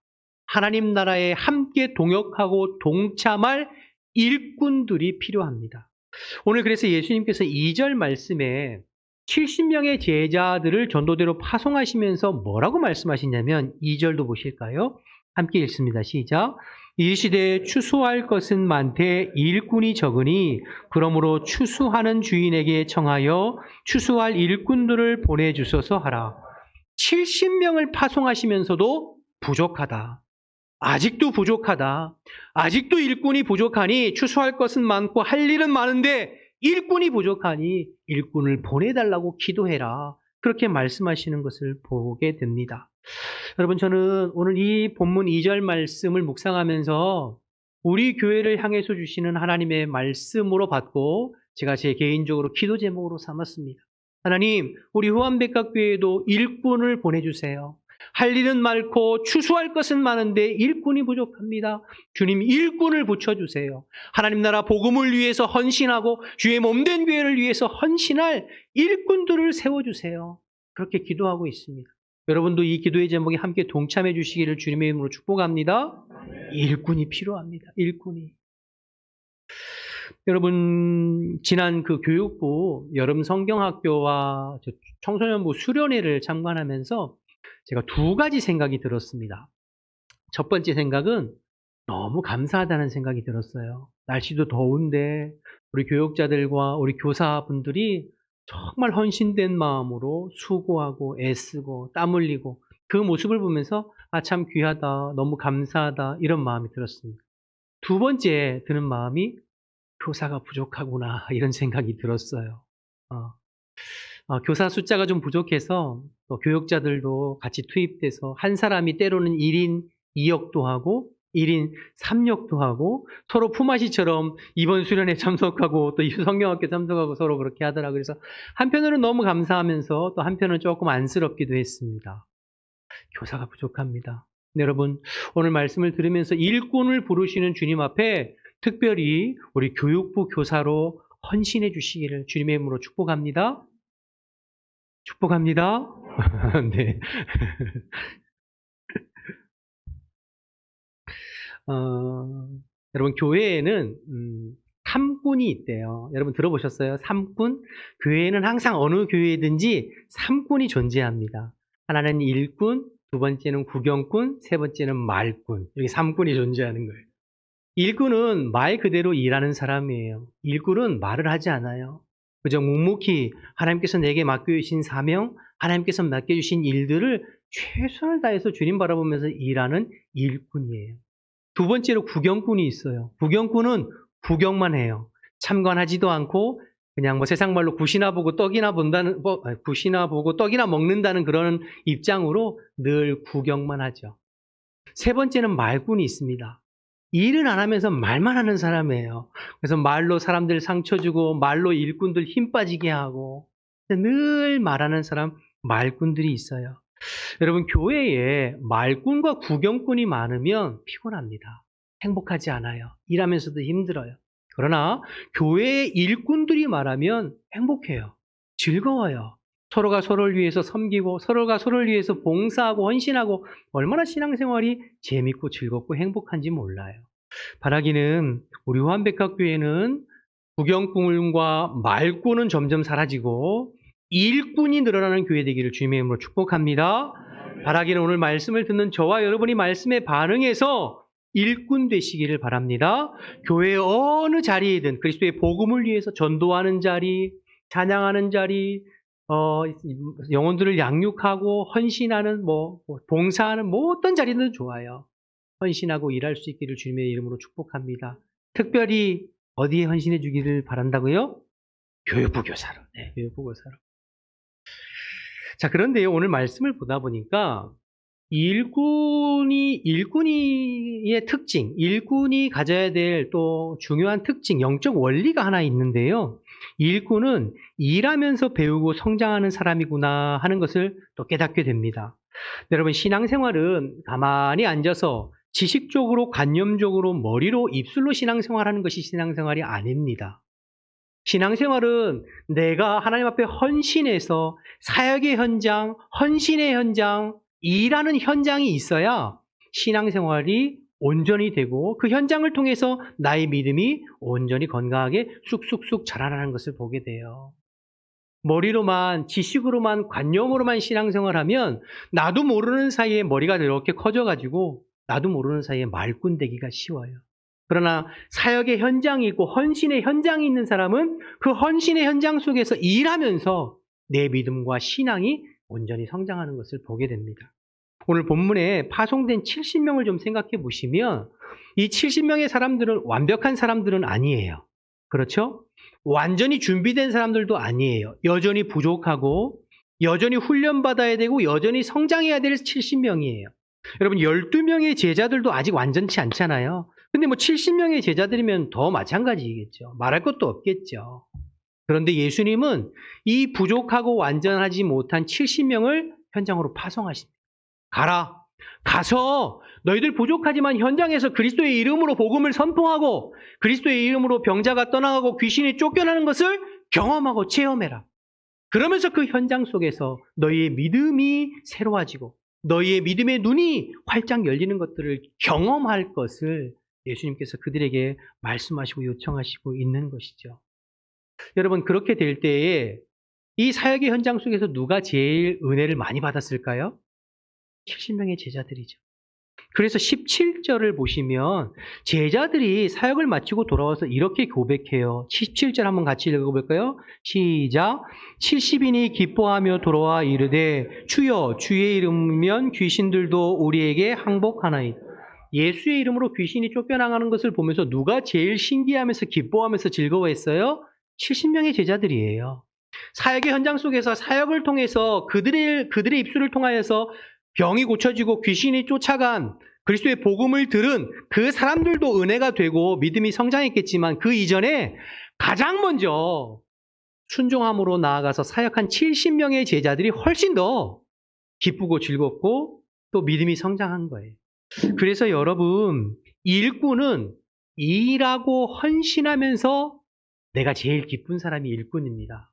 하나님 나라에 함께 동역하고 동참할 일꾼들이 필요합니다. 오늘 그래서 예수님께서 2절 말씀에 70명의 제자들을 전도대로 파송하시면서 뭐라고 말씀하시냐면 2절도 보실까요? 함께 읽습니다. 시작. 이 시대에 추수할 것은 많되 일꾼이 적으니 그러므로 추수하는 주인에게 청하여 추수할 일꾼들을 보내주소서 하라. 70명을 파송하시면서도 부족하다. 아직도 부족하다. 아직도 일꾼이 부족하니 추수할 것은 많고 할 일은 많은데 일꾼이 부족하니 일꾼을 보내달라고 기도해라. 그렇게 말씀하시는 것을 보게 됩니다. 여러분, 저는 오늘 이 본문 2절 말씀을 묵상하면서 우리 교회를 향해서 주시는 하나님의 말씀으로 받고 제가 제 개인적으로 기도 제목으로 삼았습니다. 하나님, 우리 후암백각교회에도 일꾼을 보내주세요. 할 일은 많고 추수할 것은 많은데 일꾼이 부족합니다. 주님 일꾼을 붙여주세요. 하나님 나라 복음을 위해서 헌신하고 주의 몸된 교회를 위해서 헌신할 일꾼들을 세워주세요. 그렇게 기도하고 있습니다. 여러분도 이 기도의 제목에 함께 동참해 주시기를 주님의 이름으로 축복합니다. 일꾼이 필요합니다. 일꾼이. 여러분 지난 그 교육부 여름 성경학교와 청소년부 수련회를 참관하면서 제가 두 가지 생각이 들었습니다. 첫 번째 생각은 너무 감사하다는 생각이 들었어요. 날씨도 더운데 우리 교육자들과 우리 교사분들이 정말 헌신된 마음으로 수고하고 애쓰고 땀 흘리고 그 모습을 보면서 아, 참 귀하다, 너무 감사하다 이런 마음이 들었습니다. 두 번째 드는 마음이 교사가 부족하구나 이런 생각이 들었어요. 교사 숫자가 좀 부족해서 또 교육자들도 같이 투입돼서 한 사람이 때로는 1인 2역도 하고 1인 3역도 하고 서로 품앗이처럼 이번 수련회 참석하고 또 성경학교 참석하고 서로 그렇게 하더라고요. 그래서 한편으로는 너무 감사하면서 또 한편으로는 조금 안쓰럽기도 했습니다. 교사가 부족합니다. 네, 여러분 오늘 말씀을 들으면서 일꾼을 부르시는 주님 앞에 특별히 우리 교육부 교사로 헌신해 주시기를 주님의 이름으로 축복합니다. 축복합니다. 네. 여러분 교회에는 삼군이 있대요. 여러분 들어보셨어요? 삼군? 교회에는 항상 어느 교회든지 삼군이 존재합니다. 하나는 일군, 두 번째는 구경꾼, 세 번째는 말군. 이렇게 삼군이 존재하는 거예요. 일꾼은 말 그대로 일하는 사람이에요. 일꾼은 말을 하지 않아요. 그저 묵묵히 하나님께서 내게 맡겨주신 사명, 하나님께서 맡겨주신 일들을 최선을 다해서 주님 바라보면서 일하는 일꾼이에요. 두 번째로 구경꾼이 있어요. 구경꾼은 구경만 해요. 참관하지도 않고 그냥 뭐 세상 말로 굿이나 보고 떡이나 본다는, 굿이나 보고 떡이나 먹는다는 그런 입장으로 늘 구경만 하죠. 세 번째는 말꾼이 있습니다. 일은 안 하면서 말만 하는 사람이에요. 그래서 말로 사람들 상처 주고 말로 일꾼들 힘 빠지게 하고 늘 말하는 사람 말꾼들이 있어요. 여러분 교회에 말꾼과 구경꾼이 많으면 피곤합니다. 행복하지 않아요. 일하면서도 힘들어요. 그러나 교회에 일꾼들이 많으면 행복해요. 즐거워요. 서로가 서로를 위해서 섬기고 서로가 서로를 위해서 봉사하고 헌신하고 얼마나 신앙생활이 재밌고 즐겁고 행복한지 몰라요. 바라기는 우리 호환백학교회는 구경꾼과 말꾼은 점점 사라지고 일꾼이 늘어나는 교회 되기를 주님의 이름으로 축복합니다. 바라기는 오늘 말씀을 듣는 저와 여러분이 말씀에 반응해서 일꾼 되시기를 바랍니다. 교회 어느 자리이든 그리스도의 복음을 위해서 전도하는 자리, 찬양하는 자리, 영혼들을 양육하고 헌신하는 봉사하는 어떤 자리든 좋아요. 헌신하고 일할 수 있기를 주님의 이름으로 축복합니다. 특별히 어디에 헌신해 주기를 바란다고요? 교육부 교사로. 네, 교육부 교사로. 자, 그런데요, 오늘 말씀을 보다 보니까 일꾼이의 특징, 일꾼이 가져야 될 또 중요한 특징, 영적 원리가 하나 있는데요. 일꾼은 일하면서 배우고 성장하는 사람이구나 하는 것을 또 깨닫게 됩니다. 여러분, 신앙생활은 가만히 앉아서 지식적으로, 관념적으로, 머리로, 입술로 신앙생활하는 것이 신앙생활이 아닙니다. 신앙생활은 내가 하나님 앞에 헌신해서 사역의 현장, 헌신의 현장, 일하는 현장이 있어야 신앙생활이 온전히 되고 그 현장을 통해서 나의 믿음이 온전히 건강하게 쑥쑥쑥 자라나는 것을 보게 돼요. 머리로만, 지식으로만, 관념으로만 신앙생활하면 나도 모르는 사이에 머리가 이렇게 커져가지고 나도 모르는 사이에 말꾼 되기가 쉬워요. 그러나 사역의 현장이 있고 헌신의 현장이 있는 사람은 그 헌신의 현장 속에서 일하면서 내 믿음과 신앙이 온전히 성장하는 것을 보게 됩니다. 오늘 본문에 파송된 70명을 좀 생각해 보시면 이 70명의 사람들은 완벽한 사람들은 아니에요. 그렇죠? 완전히 준비된 사람들도 아니에요. 여전히 부족하고 여전히 훈련받아야 되고 여전히 성장해야 될 70명이에요. 여러분 12명의 제자들도 아직 완전치 않잖아요. 근데 70명의 제자들이면 더 마찬가지겠죠. 말할 것도 없겠죠. 그런데 예수님은 이 부족하고 완전하지 못한 70명을 현장으로 파송하십니다. 가라. 가서 너희들 부족하지만 현장에서 그리스도의 이름으로 복음을 선포하고 그리스도의 이름으로 병자가 떠나가고 귀신이 쫓겨나는 것을 경험하고 체험해라. 그러면서 그 현장 속에서 너희의 믿음이 새로워지고 너희의 믿음의 눈이 활짝 열리는 것들을 경험할 것을 예수님께서 그들에게 말씀하시고 요청하시고 있는 것이죠. 여러분, 그렇게 될 때에 이 사역의 현장 속에서 누가 제일 은혜를 많이 받았을까요? 70명의 제자들이죠. 그래서 17절을 보시면 제자들이 사역을 마치고 돌아와서 이렇게 고백해요. 17절 한번 같이 읽어볼까요? 시작. 70인이 기뻐하며 돌아와 이르되 주여 주의 이름이면 귀신들도 우리에게 항복하나이다. 예수의 이름으로 귀신이 쫓겨나가는 것을 보면서 누가 제일 신기하면서 기뻐하면서 즐거워했어요? 70명의 제자들이에요. 사역의 현장 속에서 사역을 통해서 그들의 입술을 통하여서 병이 고쳐지고 귀신이 쫓아간 그리스도의 복음을 들은 그 사람들도 은혜가 되고 믿음이 성장했겠지만 그 이전에 가장 먼저 순종함으로 나아가서 사역한 70명의 제자들이 훨씬 더 기쁘고 즐겁고 또 믿음이 성장한 거예요. 그래서 여러분, 일꾼은 일하고 헌신하면서 내가 제일 기쁜 사람이 일꾼입니다.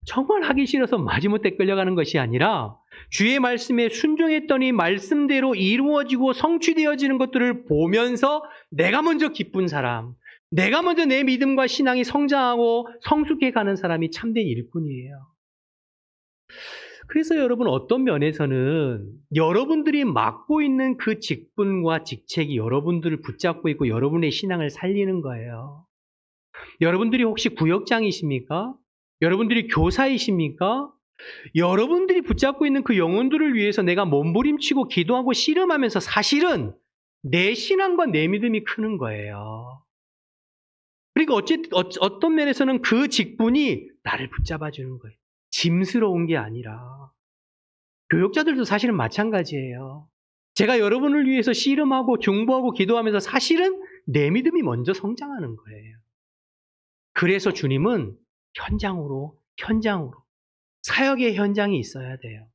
정말 하기 싫어서 마지못해 끌려가는 것이 아니라 주의 말씀에 순종했더니 말씀대로 이루어지고 성취되어지는 것들을 보면서 내가 먼저 기쁜 사람, 내가 먼저 내 믿음과 신앙이 성장하고 성숙해가는 사람이 참된 일꾼이에요. 그래서 여러분, 어떤 면에서는 여러분들이 맡고 있는 그 직분과 직책이 여러분들을 붙잡고 있고 여러분의 신앙을 살리는 거예요. 여러분들이 혹시 구역장이십니까? 여러분들이 교사이십니까? 여러분들이 붙잡고 있는 그 영혼들을 위해서 내가 몸부림치고 기도하고 씨름하면서 사실은 내 신앙과 내 믿음이 크는 거예요. 그리고 어떤 면에서는 그 직분이 나를 붙잡아 주는 거예요. 짐스러운 게 아니라. 교역자들도 사실은 마찬가지예요. 제가 여러분을 위해서 씨름하고 중보하고 기도하면서 사실은 내 믿음이 먼저 성장하는 거예요. 그래서 주님은 현장으로 사역의 현장이 있어야 돼요.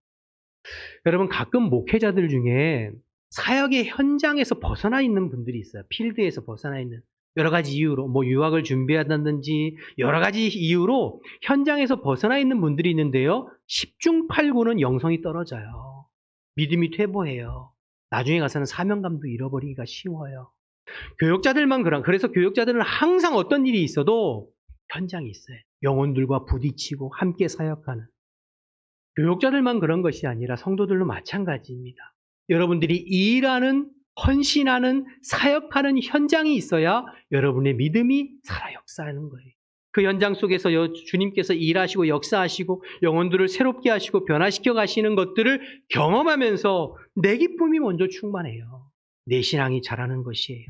여러분, 가끔 목회자들 중에 사역의 현장에서 벗어나 있는 분들이 있어요. 필드에서 벗어나 있는 여러 가지 이유로, 유학을 준비한다든지 여러 가지 이유로 현장에서 벗어나 있는 분들이 있는데요. 10중 8구는 영성이 떨어져요. 믿음이 퇴보해요. 나중에 가서는 사명감도 잃어버리기가 쉬워요. 그래서 교역자들은 항상 어떤 일이 있어도 현장이 있어요. 영혼들과 부딪히고 함께 사역하는. 교역자들만 그런 것이 아니라 성도들도 마찬가지입니다. 여러분들이 일하는, 헌신하는, 사역하는 현장이 있어야 여러분의 믿음이 살아 역사하는 거예요. 그 현장 속에서 주님께서 일하시고 역사하시고 영혼들을 새롭게 하시고 변화시켜 가시는 것들을 경험하면서 내 기쁨이 먼저 충만해요. 내 신앙이 자라는 것이에요.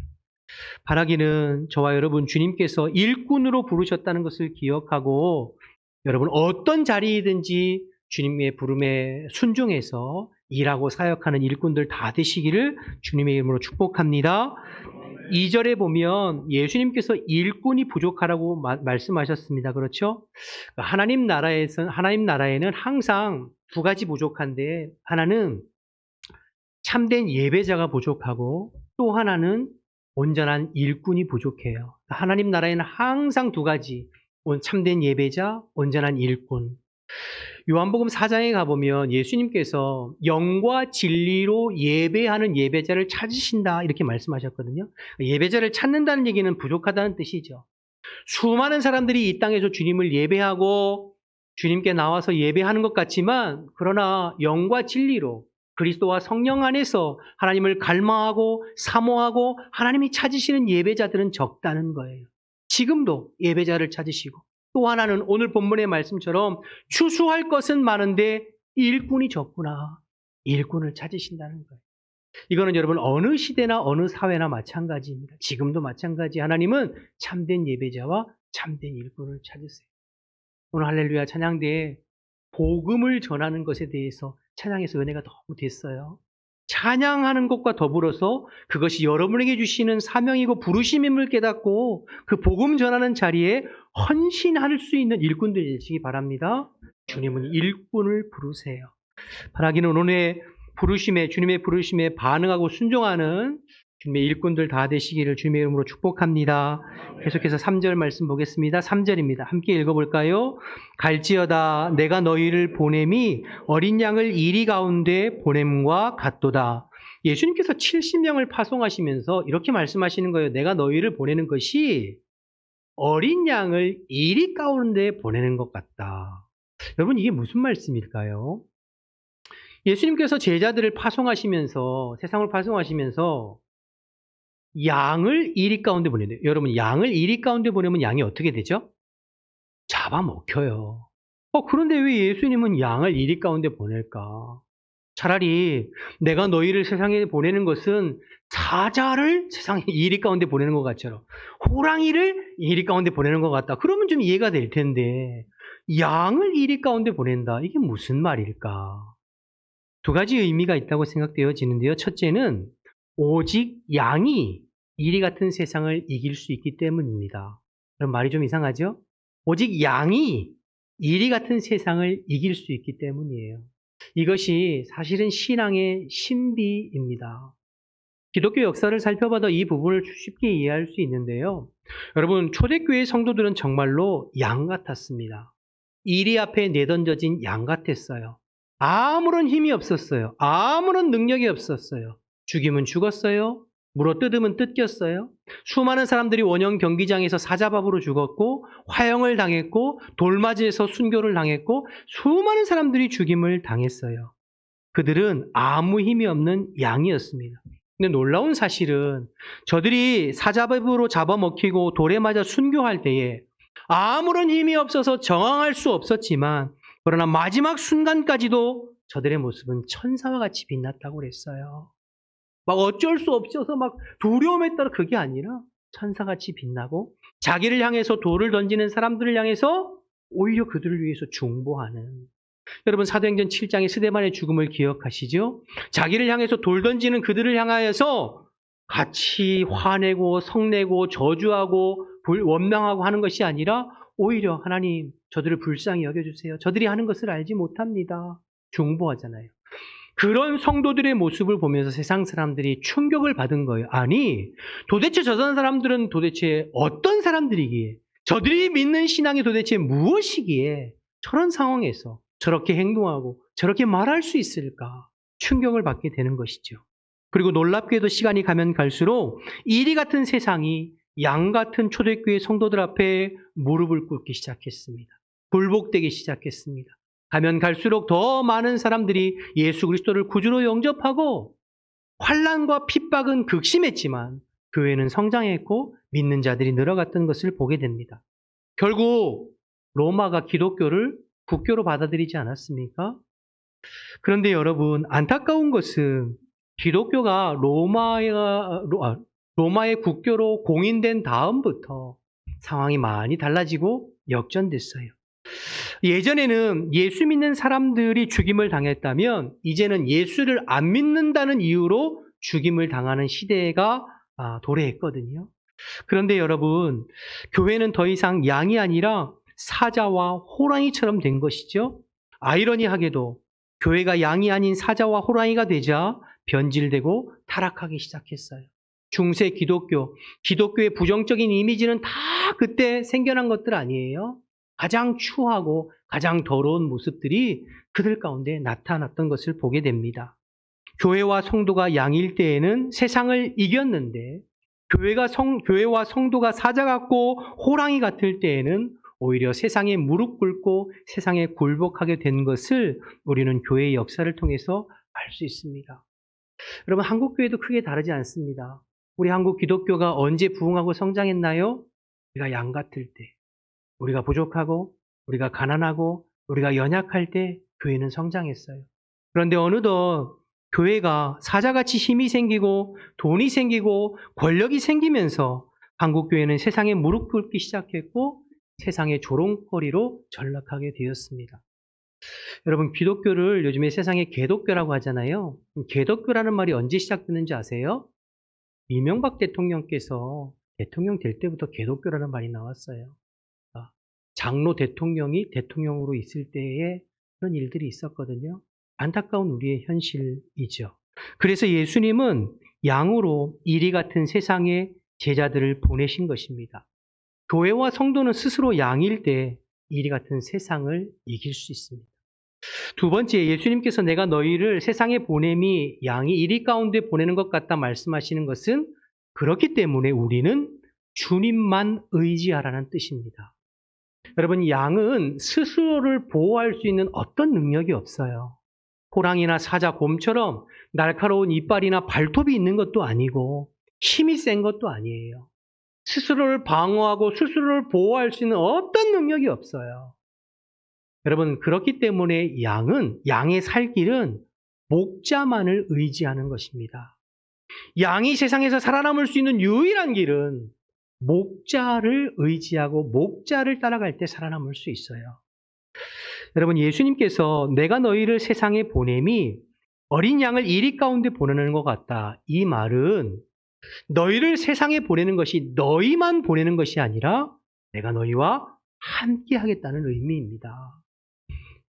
바라기는 저와 여러분, 주님께서 일꾼으로 부르셨다는 것을 기억하고 여러분 어떤 자리이든지 주님의 부름에 순종해서 일하고 사역하는 일꾼들 다 되시기를 주님의 이름으로 축복합니다. 2절에 보면 예수님께서 일꾼이 부족하라고 말씀하셨습니다. 그렇죠? 하나님 나라에는 항상 두 가지 부족한데, 하나는 참된 예배자가 부족하고 또 하나는 온전한 일꾼이 부족해요. 하나님 나라에는 항상 두 가지, 참된 예배자, 온전한 일꾼. 요한복음 4장에 가보면 예수님께서 영과 진리로 예배하는 예배자를 찾으신다 이렇게 말씀하셨거든요. 예배자를 찾는다는 얘기는 부족하다는 뜻이죠. 수많은 사람들이 이 땅에서 주님을 예배하고 주님께 나와서 예배하는 것 같지만, 그러나 영과 진리로 그리스도와 성령 안에서 하나님을 갈망하고 사모하고 하나님이 찾으시는 예배자들은 적다는 거예요. 지금도 예배자를 찾으시고, 또 하나는 오늘 본문의 말씀처럼 추수할 것은 많은데 일꾼이 적구나. 일꾼을 찾으신다는 거예요. 이거는 여러분 어느 시대나 어느 사회나 마찬가지입니다. 지금도 마찬가지. 하나님은 참된 예배자와 참된 일꾼을 찾으세요. 오늘 할렐루야 찬양대에 복음을 전하는 것에 대해서 찬양에서 은혜가 너무 됐어요. 찬양하는 것과 더불어서 그것이 여러분에게 주시는 사명이고 부르심임을 깨닫고 그 복음 전하는 자리에 헌신할 수 있는 일꾼들이 되시기 바랍니다. 주님은 일꾼을 부르세요. 바라기는 오늘 주님의 부르심에 반응하고 순종하는 주님의 일꾼들 다 되시기를 주님의 이름으로 축복합니다. 계속해서 3절 말씀 보겠습니다. 3절입니다. 함께 읽어볼까요? 갈지어다 내가 너희를 보냄이 어린 양을 이리 가운데 보냄과 같도다. 예수님께서 70명을 파송하시면서 이렇게 말씀하시는 거예요. 내가 너희를 보내는 것이 어린 양을 이리 가운데 보내는 것 같다. 여러분 이게 무슨 말씀일까요? 예수님께서 제자들을 파송하시면서 세상을 파송하시면서 양을 이리 가운데 보내요. 여러분 양을 이리 가운데 보내면 양이 어떻게 되죠? 잡아먹혀요. 그런데 왜 예수님은 양을 이리 가운데 보낼까? 차라리 내가 너희를 세상에 보내는 것은 사자를 세상에 이리 가운데 보내는 것 같처럼 호랑이를 이리 가운데 보내는 것 같다. 그러면 좀 이해가 될 텐데 양을 이리 가운데 보낸다. 이게 무슨 말일까? 두 가지 의미가 있다고 생각되어지는데요. 첫째는 오직 양이 이리 같은 세상을 이길 수 있기 때문입니다. 그럼 말이 좀 이상하죠? 오직 양이 이리 같은 세상을 이길 수 있기 때문이에요. 이것이 사실은 신앙의 신비입니다. 기독교 역사를 살펴봐도 이 부분을 쉽게 이해할 수 있는데요. 여러분, 초대교회 성도들은 정말로 양 같았습니다. 이리 앞에 내던져진 양 같았어요. 아무런 힘이 없었어요. 아무런 능력이 없었어요. 죽이면 죽었어요. 물어 뜯으면 뜯겼어요. 수많은 사람들이 원형 경기장에서 사자밥으로 죽었고 화형을 당했고 돌맞이에서 순교를 당했고 수많은 사람들이 죽임을 당했어요. 그들은 아무 힘이 없는 양이었습니다. 근데 놀라운 사실은 저들이 사자밥으로 잡아먹히고 돌에 맞아 순교할 때에 아무런 힘이 없어서 저항할 수 없었지만 그러나 마지막 순간까지도 저들의 모습은 천사와 같이 빛났다고 그랬어요. 막 어쩔 수 없어서 막 두려움에 따라 그게 아니라 천사같이 빛나고 자기를 향해서 돌을 던지는 사람들을 향해서 오히려 그들을 위해서 중보하는. 여러분 사도행전 7장의 스데반의 죽음을 기억하시죠? 자기를 향해서 돌 던지는 그들을 향하여서 같이 화내고 성내고 저주하고 원망하고 하는 것이 아니라 오히려 하나님 저들을 불쌍히 여겨주세요. 저들이 하는 것을 알지 못합니다. 중보하잖아요. 그런 성도들의 모습을 보면서 세상 사람들이 충격을 받은 거예요. 아니, 도대체 저런 사람들은 도대체 어떤 사람들이기에, 저들이 믿는 신앙이 도대체 무엇이기에 저런 상황에서 저렇게 행동하고 저렇게 말할 수 있을까? 충격을 받게 되는 것이죠. 그리고 놀랍게도 시간이 가면 갈수록 이리 같은 세상이 양 같은 초대교회 성도들 앞에 무릎을 꿇기 시작했습니다. 굴복되기 시작했습니다. 가면 갈수록 더 많은 사람들이 예수 그리스도를 구주로 영접하고 환난과 핍박은 극심했지만 교회는 성장했고 믿는 자들이 늘어갔던 것을 보게 됩니다. 결국 로마가 기독교를 국교로 받아들이지 않았습니까? 그런데 여러분 안타까운 것은 기독교가 로마의 국교로 공인된 다음부터 상황이 많이 달라지고 역전됐어요. 예전에는 예수 믿는 사람들이 죽임을 당했다면 이제는 예수를 안 믿는다는 이유로 죽임을 당하는 시대가 도래했거든요. 그런데 여러분, 교회는 더 이상 양이 아니라 사자와 호랑이처럼 된 것이죠. 아이러니하게도 교회가 양이 아닌 사자와 호랑이가 되자 변질되고 타락하기 시작했어요. 중세 기독교의 부정적인 이미지는 다 그때 생겨난 것들 아니에요? 가장 추하고 가장 더러운 모습들이 그들 가운데 나타났던 것을 보게 됩니다. 교회와 성도가 양일 때에는 세상을 이겼는데 교회와 성도가 사자 같고 호랑이 같을 때에는 오히려 세상에 무릎 꿇고 세상에 굴복하게 된 것을 우리는 교회의 역사를 통해서 알 수 있습니다. 여러분 한국 교회도 크게 다르지 않습니다. 우리 한국 기독교가 언제 부흥하고 성장했나요? 우리가 양 같을 때. 우리가 부족하고 우리가 가난하고 우리가 연약할 때 교회는 성장했어요. 그런데 어느덧 교회가 사자같이 힘이 생기고 돈이 생기고 권력이 생기면서 한국 교회는 세상에 무릎 꿇기 시작했고 세상의 조롱거리로 전락하게 되었습니다. 여러분 기독교를 요즘에 세상에 개독교라고 하잖아요. 개독교라는 말이 언제 시작됐는지 아세요? 이명박 대통령께서 대통령 될 때부터 개독교라는 말이 나왔어요. 장로 대통령이 대통령으로 있을 때에 그런 일들이 있었거든요. 안타까운 우리의 현실이죠. 그래서 예수님은 양으로 이리 같은 세상에 제자들을 보내신 것입니다. 교회와 성도는 스스로 양일 때 이리 같은 세상을 이길 수 있습니다. 두 번째, 예수님께서 내가 너희를 세상에 보냄이 양이 이리 가운데 보내는 것 같다 말씀하시는 것은 그렇기 때문에 우리는 주님만 의지하라는 뜻입니다. 여러분, 양은 스스로를 보호할 수 있는 어떤 능력이 없어요. 호랑이나 사자, 곰처럼 날카로운 이빨이나 발톱이 있는 것도 아니고 힘이 센 것도 아니에요. 스스로를 방어하고 스스로를 보호할 수 있는 어떤 능력이 없어요. 여러분, 그렇기 때문에 양의 살 길은 목자만을 의지하는 것입니다. 양이 세상에서 살아남을 수 있는 유일한 길은 목자를 의지하고 목자를 따라갈 때 살아남을 수 있어요. 여러분, 예수님께서 내가 너희를 세상에 보냄이 어린 양을 이리 가운데 보내는 것 같다. 이 말은 너희를 세상에 보내는 것이 너희만 보내는 것이 아니라 내가 너희와 함께 하겠다는 의미입니다.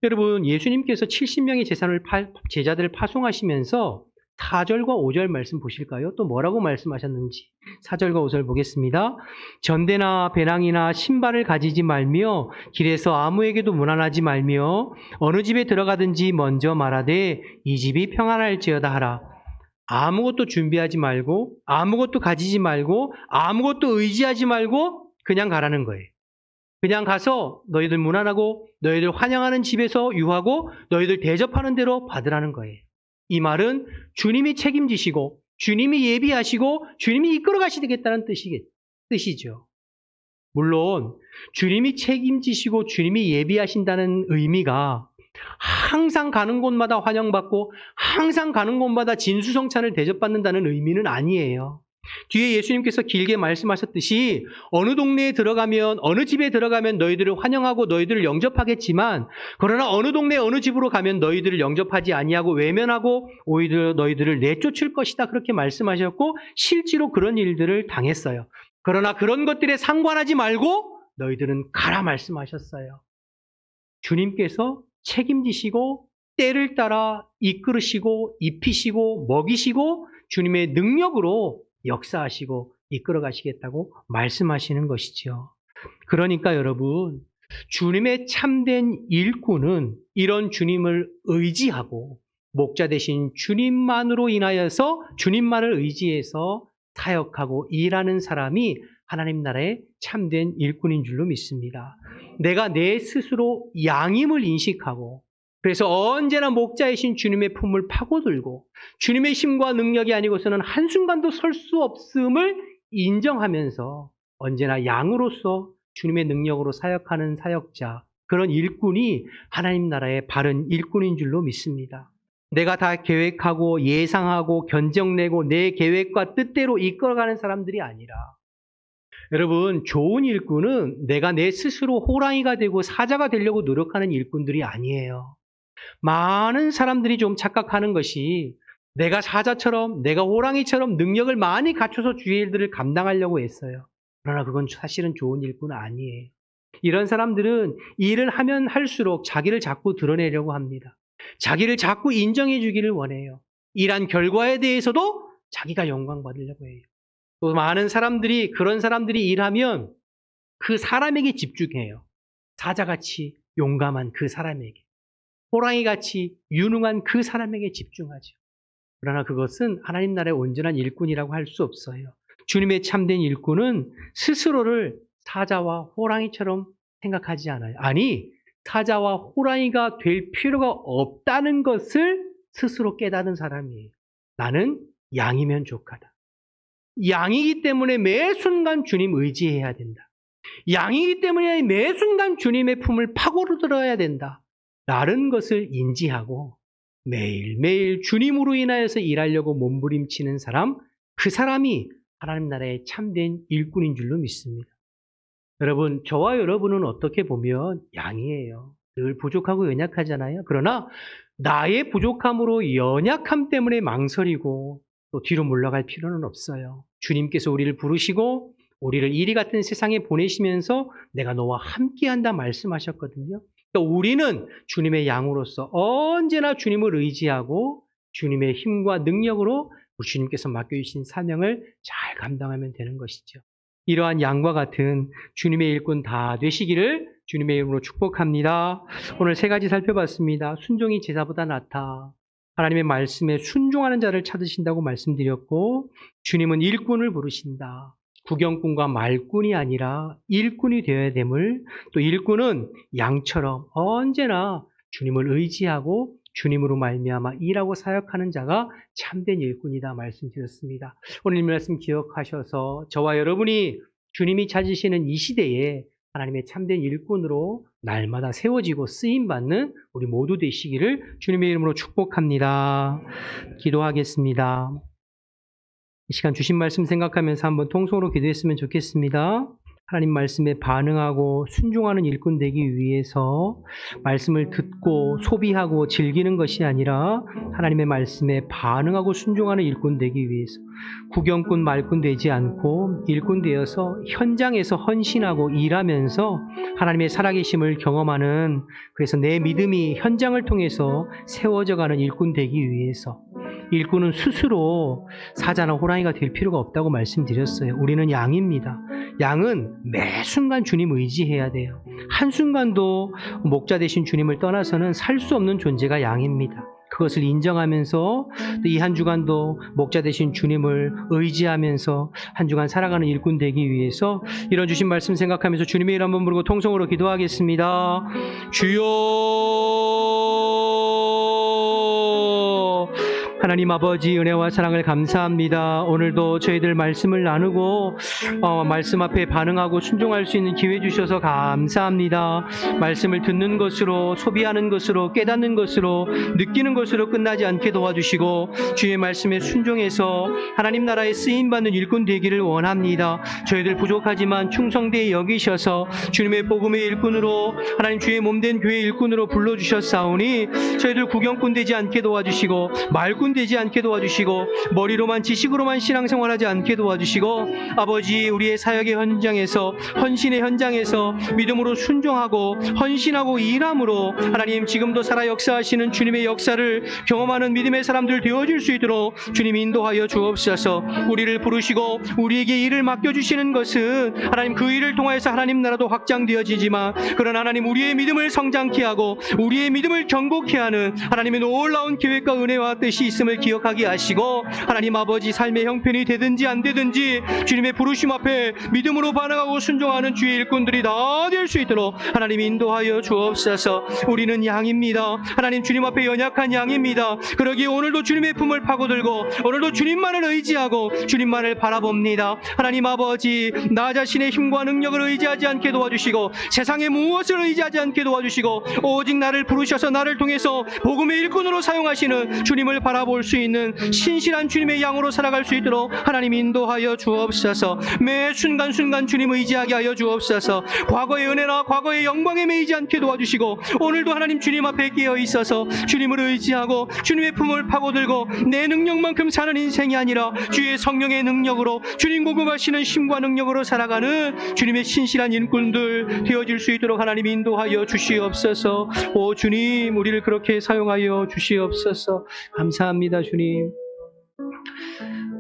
여러분, 예수님께서 70명의 제자들을 파송하시면서 4절과 5절 말씀 보실까요? 또 뭐라고 말씀하셨는지 4절과 5절 보겠습니다. 전대나 배낭이나 신발을 가지지 말며 길에서 아무에게도 문안하지 말며 어느 집에 들어가든지 먼저 말하되 이 집이 평안할지어다 하라. 아무것도 준비하지 말고 아무것도 가지지 말고 아무것도 의지하지 말고 그냥 가라는 거예요. 그냥 가서 너희들 문안하고 너희들 환영하는 집에서 유하고 너희들 대접하는 대로 받으라는 거예요. 이 말은 주님이 책임지시고 주님이 예비하시고 주님이 이끌어 가시겠다는 뜻이죠. 물론 주님이 책임지시고 주님이 예비하신다는 의미가 항상 가는 곳마다 환영받고 항상 가는 곳마다 진수성찬을 대접받는다는 의미는 아니에요. 뒤에 예수님께서 길게 말씀하셨듯이 어느 동네에 들어가면 어느 집에 들어가면 너희들을 환영하고 너희들을 영접하겠지만 그러나 어느 동네 어느 집으로 가면 너희들을 영접하지 아니하고 외면하고 오히려 너희들을 내쫓을 것이다 그렇게 말씀하셨고 실제로 그런 일들을 당했어요. 그러나 그런 것들에 상관하지 말고 너희들은 가라 말씀하셨어요. 주님께서 책임지시고 때를 따라 이끌으시고 입히시고 먹이시고 주님의 능력으로 역사하시고 이끌어 가시겠다고 말씀하시는 것이죠. 그러니까 여러분, 주님의 참된 일꾼은 이런 주님을 의지하고 목자 되신 주님만으로 인하여서 주님만을 의지해서 사역하고 일하는 사람이 하나님 나라의 참된 일꾼인 줄로 믿습니다. 내가 내 스스로 양임을 인식하고 그래서 언제나 목자이신 주님의 품을 파고들고 주님의 힘과 능력이 아니고서는 한순간도 설 수 없음을 인정하면서 언제나 양으로서 주님의 능력으로 사역하는 사역자, 그런 일꾼이 하나님 나라의 바른 일꾼인 줄로 믿습니다. 내가 다 계획하고 예상하고 견적내고 내 계획과 뜻대로 이끌어가는 사람들이 아니라 여러분, 좋은 일꾼은 내가 내 스스로 호랑이가 되고 사자가 되려고 노력하는 일꾼들이 아니에요. 많은 사람들이 좀 착각하는 것이 내가 사자처럼 내가 호랑이처럼 능력을 많이 갖춰서 주의 일들을 감당하려고 했어요. 그러나 그건 사실은 좋은 일꾼은 아니에요. 이런 사람들은 일을 하면 할수록 자기를 자꾸 드러내려고 합니다. 자기를 자꾸 인정해 주기를 원해요. 일한 결과에 대해서도 자기가 영광 받으려고 해요. 또 많은 사람들이 그런 사람들이 일하면 그 사람에게 집중해요. 사자같이 용감한 그 사람에게. 호랑이같이 유능한 그 사람에게 집중하죠. 그러나 그것은 하나님 나라의 온전한 일꾼이라고 할 수 없어요. 주님의 참된 일꾼은 스스로를 사자와 호랑이처럼 생각하지 않아요. 아니, 사자와 호랑이가 될 필요가 없다는 것을 스스로 깨닫는 사람이에요. 나는 양이면 족하다. 양이기 때문에 매 순간 주님 의지해야 된다. 양이기 때문에 매 순간 주님의 품을 파고들어야 된다. 라는 것을 인지하고 매일매일 주님으로 인하여서 일하려고 몸부림치는 사람, 그 사람이 하나님 나라의 참된 일꾼인 줄로 믿습니다. 여러분, 저와 여러분은 어떻게 보면 양이에요. 늘 부족하고 연약하잖아요. 그러나 나의 부족함으로 연약함 때문에 망설이고 또 뒤로 물러갈 필요는 없어요. 주님께서 우리를 부르시고 우리를 이리 같은 세상에 보내시면서 내가 너와 함께한다 말씀하셨거든요. 또 우리는 주님의 양으로서 언제나 주님을 의지하고 주님의 힘과 능력으로 우리 주님께서 맡겨주신 사명을 잘 감당하면 되는 것이죠. 이러한 양과 같은 주님의 일꾼 다 되시기를 주님의 이름으로 축복합니다. 오늘 세 가지 살펴봤습니다. 순종이 제사보다 낫다. 하나님의 말씀에 순종하는 자를 찾으신다고 말씀드렸고, 주님은 일꾼을 부르신다. 구경꾼과 말꾼이 아니라 일꾼이 되어야 됨을, 또 일꾼은 양처럼 언제나 주님을 의지하고 주님으로 말미암아 일하고 사역하는 자가 참된 일꾼이다 말씀드렸습니다. 오늘 이 말씀 기억하셔서 저와 여러분이 주님이 찾으시는 이 시대에 하나님의 참된 일꾼으로 날마다 세워지고 쓰임받는 우리 모두 되시기를 주님의 이름으로 축복합니다. 기도하겠습니다. 이 시간 주신 말씀 생각하면서 한번 통성으로 기도했으면 좋겠습니다. 하나님 말씀에 반응하고 순종하는 일꾼 되기 위해서 말씀을 듣고 소비하고 즐기는 것이 아니라 하나님의 말씀에 반응하고 순종하는 일꾼 되기 위해서 구경꾼 말꾼 되지 않고 일꾼 되어서 현장에서 헌신하고 일하면서 하나님의 살아계심을 경험하는, 그래서 내 믿음이 현장을 통해서 세워져가는 일꾼 되기 위해서 일꾼은 스스로 사자나 호랑이가 될 필요가 없다고 말씀드렸어요. 우리는 양입니다. 양은 매 순간 주님 의지해야 돼요. 한순간도 목자 되신 주님을 떠나서는 살 수 없는 존재가 양입니다. 그것을 인정하면서 이 한 주간도 목자 되신 주님을 의지하면서 한 주간 살아가는 일꾼 되기 위해서 이런 주신 말씀 생각하면서 주님의 이름 한번 부르고 통성으로 기도하겠습니다. 주여, 하나님 아버지 은혜와 사랑을 감사합니다. 오늘도 저희들 말씀을 나누고 말씀 앞에 반응하고 순종할 수 있는 기회 주셔서 감사합니다. 말씀을 듣는 것으로, 소비하는 것으로, 깨닫는 것으로, 느끼는 것으로 끝나지 않게 도와주시고 주의 말씀에 순종해서 하나님 나라에 쓰임받는 일꾼 되기를 원합니다. 저희들 부족하지만 충성되이 여기셔서 주님의 복음의 일꾼으로, 하나님 주의 몸된 교회 일꾼으로 불러주셨사오니 저희들 구경꾼 되지 않게 도와주시고 말꾼 되지 않게 도와주시고 머리로만 지식으로만 신앙생활하지 않게 도와주시고 아버지, 우리의 사역의 현장에서, 헌신의 현장에서 믿음으로 순종하고 헌신하고 일함으로 하나님 지금도 살아 역사하시는 주님의 역사를 경험하는 믿음의 사람들 되어줄 수 있도록 주님 인도하여 주옵소서. 우리를 부르시고 우리에게 일을 맡겨주시는 것은 하나님 그 일을 통하여서 하나님 나라도 확장되어지지만, 그러나 하나님 우리의 믿음을 성장케 하고 우리의 믿음을 견고케 하는 하나님의 놀라운 계획과 은혜와 뜻이 있음을 기억하게 하시고 하나님 아버지, 삶의 형편이 되든지 안 되든지 주님의 부르심 앞에 믿음으로 반응하고 순종하는 주의 일꾼들이 다 될 수 있도록 하나님 인도하여 주옵소서. 우리는 양입니다. 하나님 주님 앞에 연약한 양입니다. 그러기에 오늘도 주님의 품을 파고들고 오늘도 주님만을 의지하고 주님만을 바라봅니다. 하나님 아버지, 나 자신의 힘과 능력을 의지하지 않게 도와주시고 세상의 무엇을 의지하지 않게 도와주시고 오직 나를 부르셔서 나를 통해서 복음의 일꾼으로 사용하시는 주님을 바라볼 수 있는 신실한 주님의 양으로 살아갈 수 있도록 하나님 인도하여 주옵소서. 매 순간순간 주님 의지하게 하여 주옵소서. 과거의 은혜나 과거의 영광에 매이지 않게 도와주시고 오늘도 하나님 주님 앞에 깨어 있어서 주님을 의지하고 주님의 품을 파고들고 내 능력만큼 사는 인생이 아니라 주의 성령의 능력으로, 주님 공급하시는 힘과 능력으로 살아가는 주님의 신실한 일꾼들 되어질 수 있도록 하나님 인도하여 주시옵소서. 오 주님, 우리를 그렇게 사용하여 주시옵소서. 감사합니다 주님.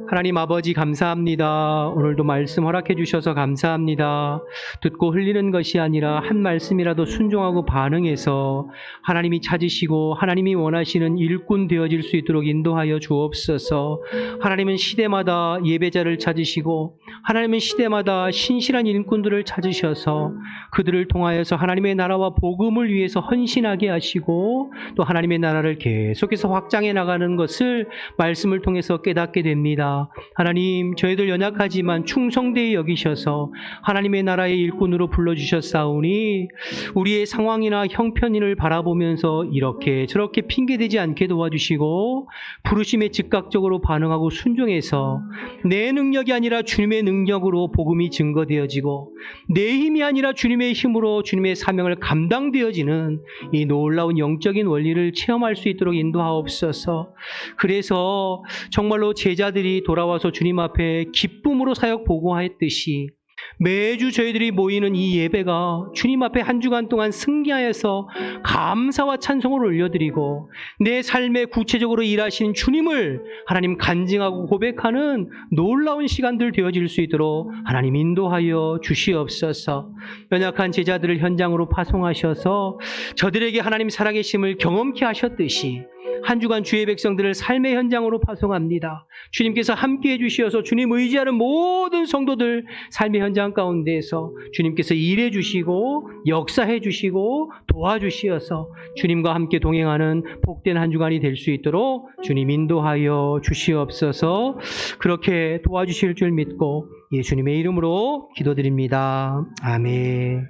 하나님 아버지 감사합니다. 오늘도 말씀 허락해 주셔서 감사합니다. 듣고 흘리는 것이 아니라 한 말씀이라도 순종하고 반응해서 하나님이 찾으시고 하나님이 원하시는 일꾼 되어질 수 있도록 인도하여 주옵소서. 하나님은 시대마다 예배자를 찾으시고 하나님은 시대마다 신실한 일꾼들을 찾으셔서 그들을 통하여서 하나님의 나라와 복음을 위해서 헌신하게 하시고 또 하나님의 나라를 계속해서 확장해 나가는 것을 말씀을 통해서 깨닫게 됩니다. 하나님, 저희들 연약하지만 충성되이 여기셔서 하나님의 나라의 일꾼으로 불러주셨사오니 우리의 상황이나 형편을 바라보면서 이렇게 저렇게 핑계대지 않게 도와주시고 부르심에 즉각적으로 반응하고 순종해서 내 능력이 아니라 주님의 능력으로 복음이 증거되어지고 내 힘이 아니라 주님의 힘으로 주님의 사명을 감당되어지는 이 놀라운 영적인 원리를 체험할 수 있도록 인도하옵소서. 그래서 정말로 제자들이 돌아와서 주님 앞에 기쁨으로 사역 보고하였듯이 매주 저희들이 모이는 이 예배가 주님 앞에 한 주간 동안 승리하여서 감사와 찬송을 올려드리고 내 삶에 구체적으로 일하신 주님을 하나님 간증하고 고백하는 놀라운 시간들 되어질 수 있도록 하나님 인도하여 주시옵소서. 연약한 제자들을 현장으로 파송하셔서 저들에게 하나님 살아계심을 경험케 하셨듯이 한 주간 주의 백성들을 삶의 현장으로 파송합니다. 주님께서 함께해 주시어서 주님 의지하는 모든 성도들 삶의 현장 가운데에서 주님께서 일해 주시고 역사해 주시고 도와주시어서 주님과 함께 동행하는 복된 한 주간이 될 수 있도록 주님 인도하여 주시옵소서. 그렇게 도와주실 줄 믿고 예수님의 이름으로 기도드립니다. 아멘.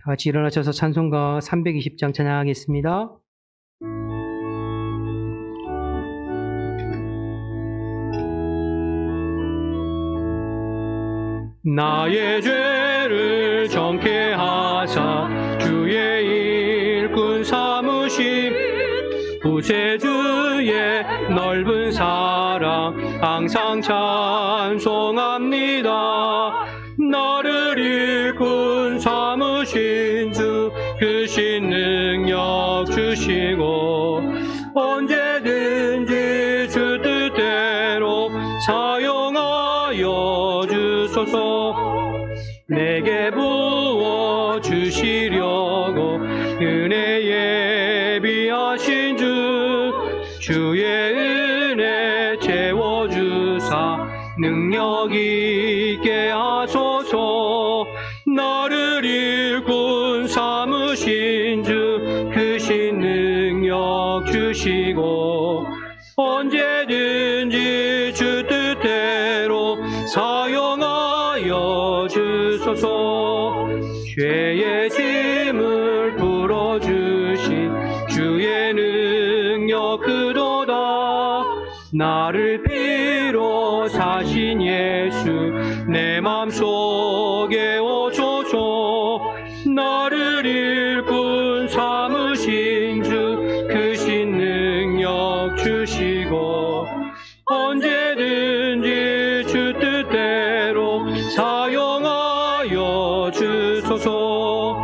다 같이 일어나셔서 찬송가 320장 찬양하겠습니다. 나의 죄를 정케 하사 주의 일꾼 삼으심 구세주의 넓은 사랑 항상 찬송합니다. 나를 일꾼 삼으신 주 크신 능력 주시고 언제든지 주 뜻대로 사용하여 주소서. 내게 부어 주시려고 은혜 예비하신 주 주의 은혜 채워주사 능력 있게 하소서. 나를 일꾼 삼으신 주 크신 능력 주시고 언제든지 주 뜻대로 사용하여 주소서. 죄의 짐을 풀어주신 주의 능력 그도다. 나를 피로 사신 예수 내 맘속에 오소서. 나를 일꾼 삼으신 주 크신 능력 주시고 언제든지 주 뜻대로 사용하여 주소서.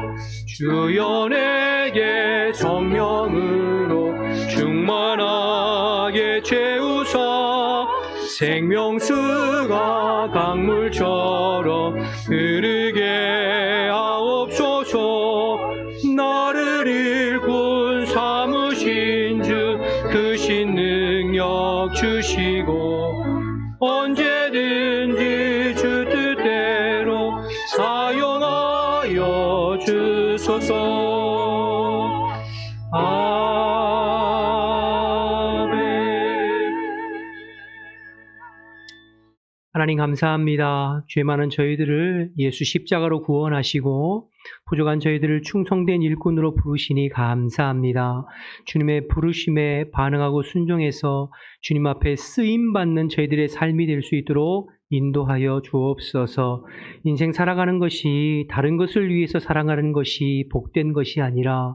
주여 내게 성령으로 충만하게 채우사 생명수가 강물처럼 흐르게 하옵소서. 나를 일꾼 삼으신 주 크신 능력 주시고 언제든지 주 뜻대로 사용하여 주소서. 아멘. 하나님 감사합니다. 죄 많은 저희들을 예수 십자가로 구원하시고 부족한 저희들을 충성된 일꾼으로 부르시니 감사합니다. 주님의 부르심에 반응하고 순종해서 주님 앞에 쓰임받는 저희들의 삶이 될 수 있도록 인도하여 주옵소서. 인생 살아가는 것이 다른 것을 위해서 살아가는 것이 복된 것이 아니라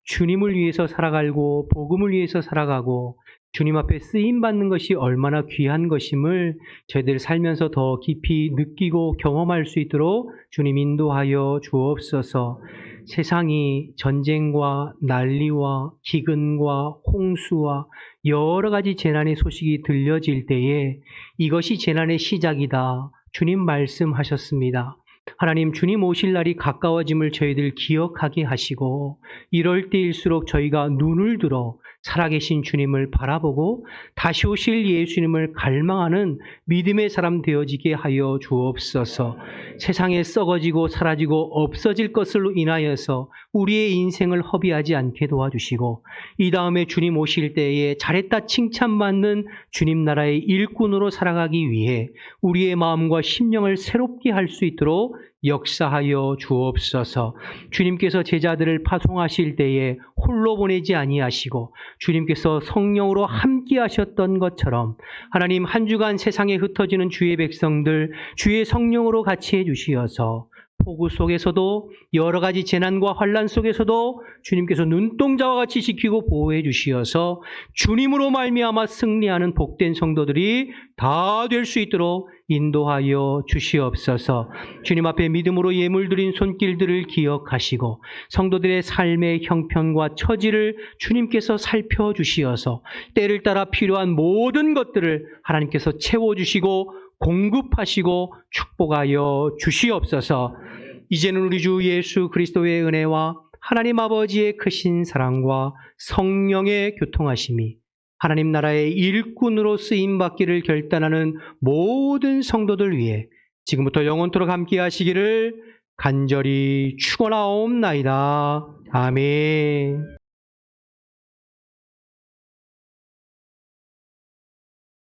주님을 위해서 살아가고 복음을 위해서 살아가고 주님 앞에 쓰임받는 것이 얼마나 귀한 것임을 저희들 살면서 더 깊이 느끼고 경험할 수 있도록 주님 인도하여 주옵소서. 세상이 전쟁과 난리와 기근과 홍수와 여러 가지 재난의 소식이 들려질 때에 이것이 재난의 시작이다. 주님 말씀하셨습니다. 하나님 주님 오실 날이 가까워짐을 저희들 기억하게 하시고 이럴 때일수록 저희가 눈을 들어 살아계신 주님을 바라보고 다시 오실 예수님을 갈망하는 믿음의 사람 되어지게 하여 주옵소서. 세상에 썩어지고 사라지고 없어질 것으로 인하여서 우리의 인생을 허비하지 않게 도와주시고 이 다음에 주님 오실 때에 잘했다 칭찬받는 주님 나라의 일꾼으로 살아가기 위해 우리의 마음과 심령을 새롭게 할 수 있도록 역사하여 주옵소서. 주님께서 제자들을 파송하실 때에 홀로 보내지 아니하시고 주님께서 성령으로 함께 하셨던 것처럼 하나님 한 주간 세상에 흩어지는 주의 백성들 주의 성령으로 같이 해주시어서 폭우 속에서도 여러 가지 재난과 환난 속에서도 주님께서 눈동자와 같이 지키고 보호해 주시어서 주님으로 말미암아 승리하는 복된 성도들이 다 될 수 있도록 인도하여 주시옵소서. 주님 앞에 믿음으로 예물 드린 손길들을 기억하시고 성도들의 삶의 형편과 처지를 주님께서 살펴주시어서 때를 따라 필요한 모든 것들을 하나님께서 채워주시고 공급하시고 축복하여 주시옵소서. 이제는 우리 주 예수 그리스도의 은혜와 하나님 아버지의 크신 사랑과 성령의 교통하심이 하나님 나라의 일꾼으로 쓰임받기를 결단하는 모든 성도들 위해 지금부터 영원토록 함께 하시기를 간절히 축원하옵나이다. 아멘.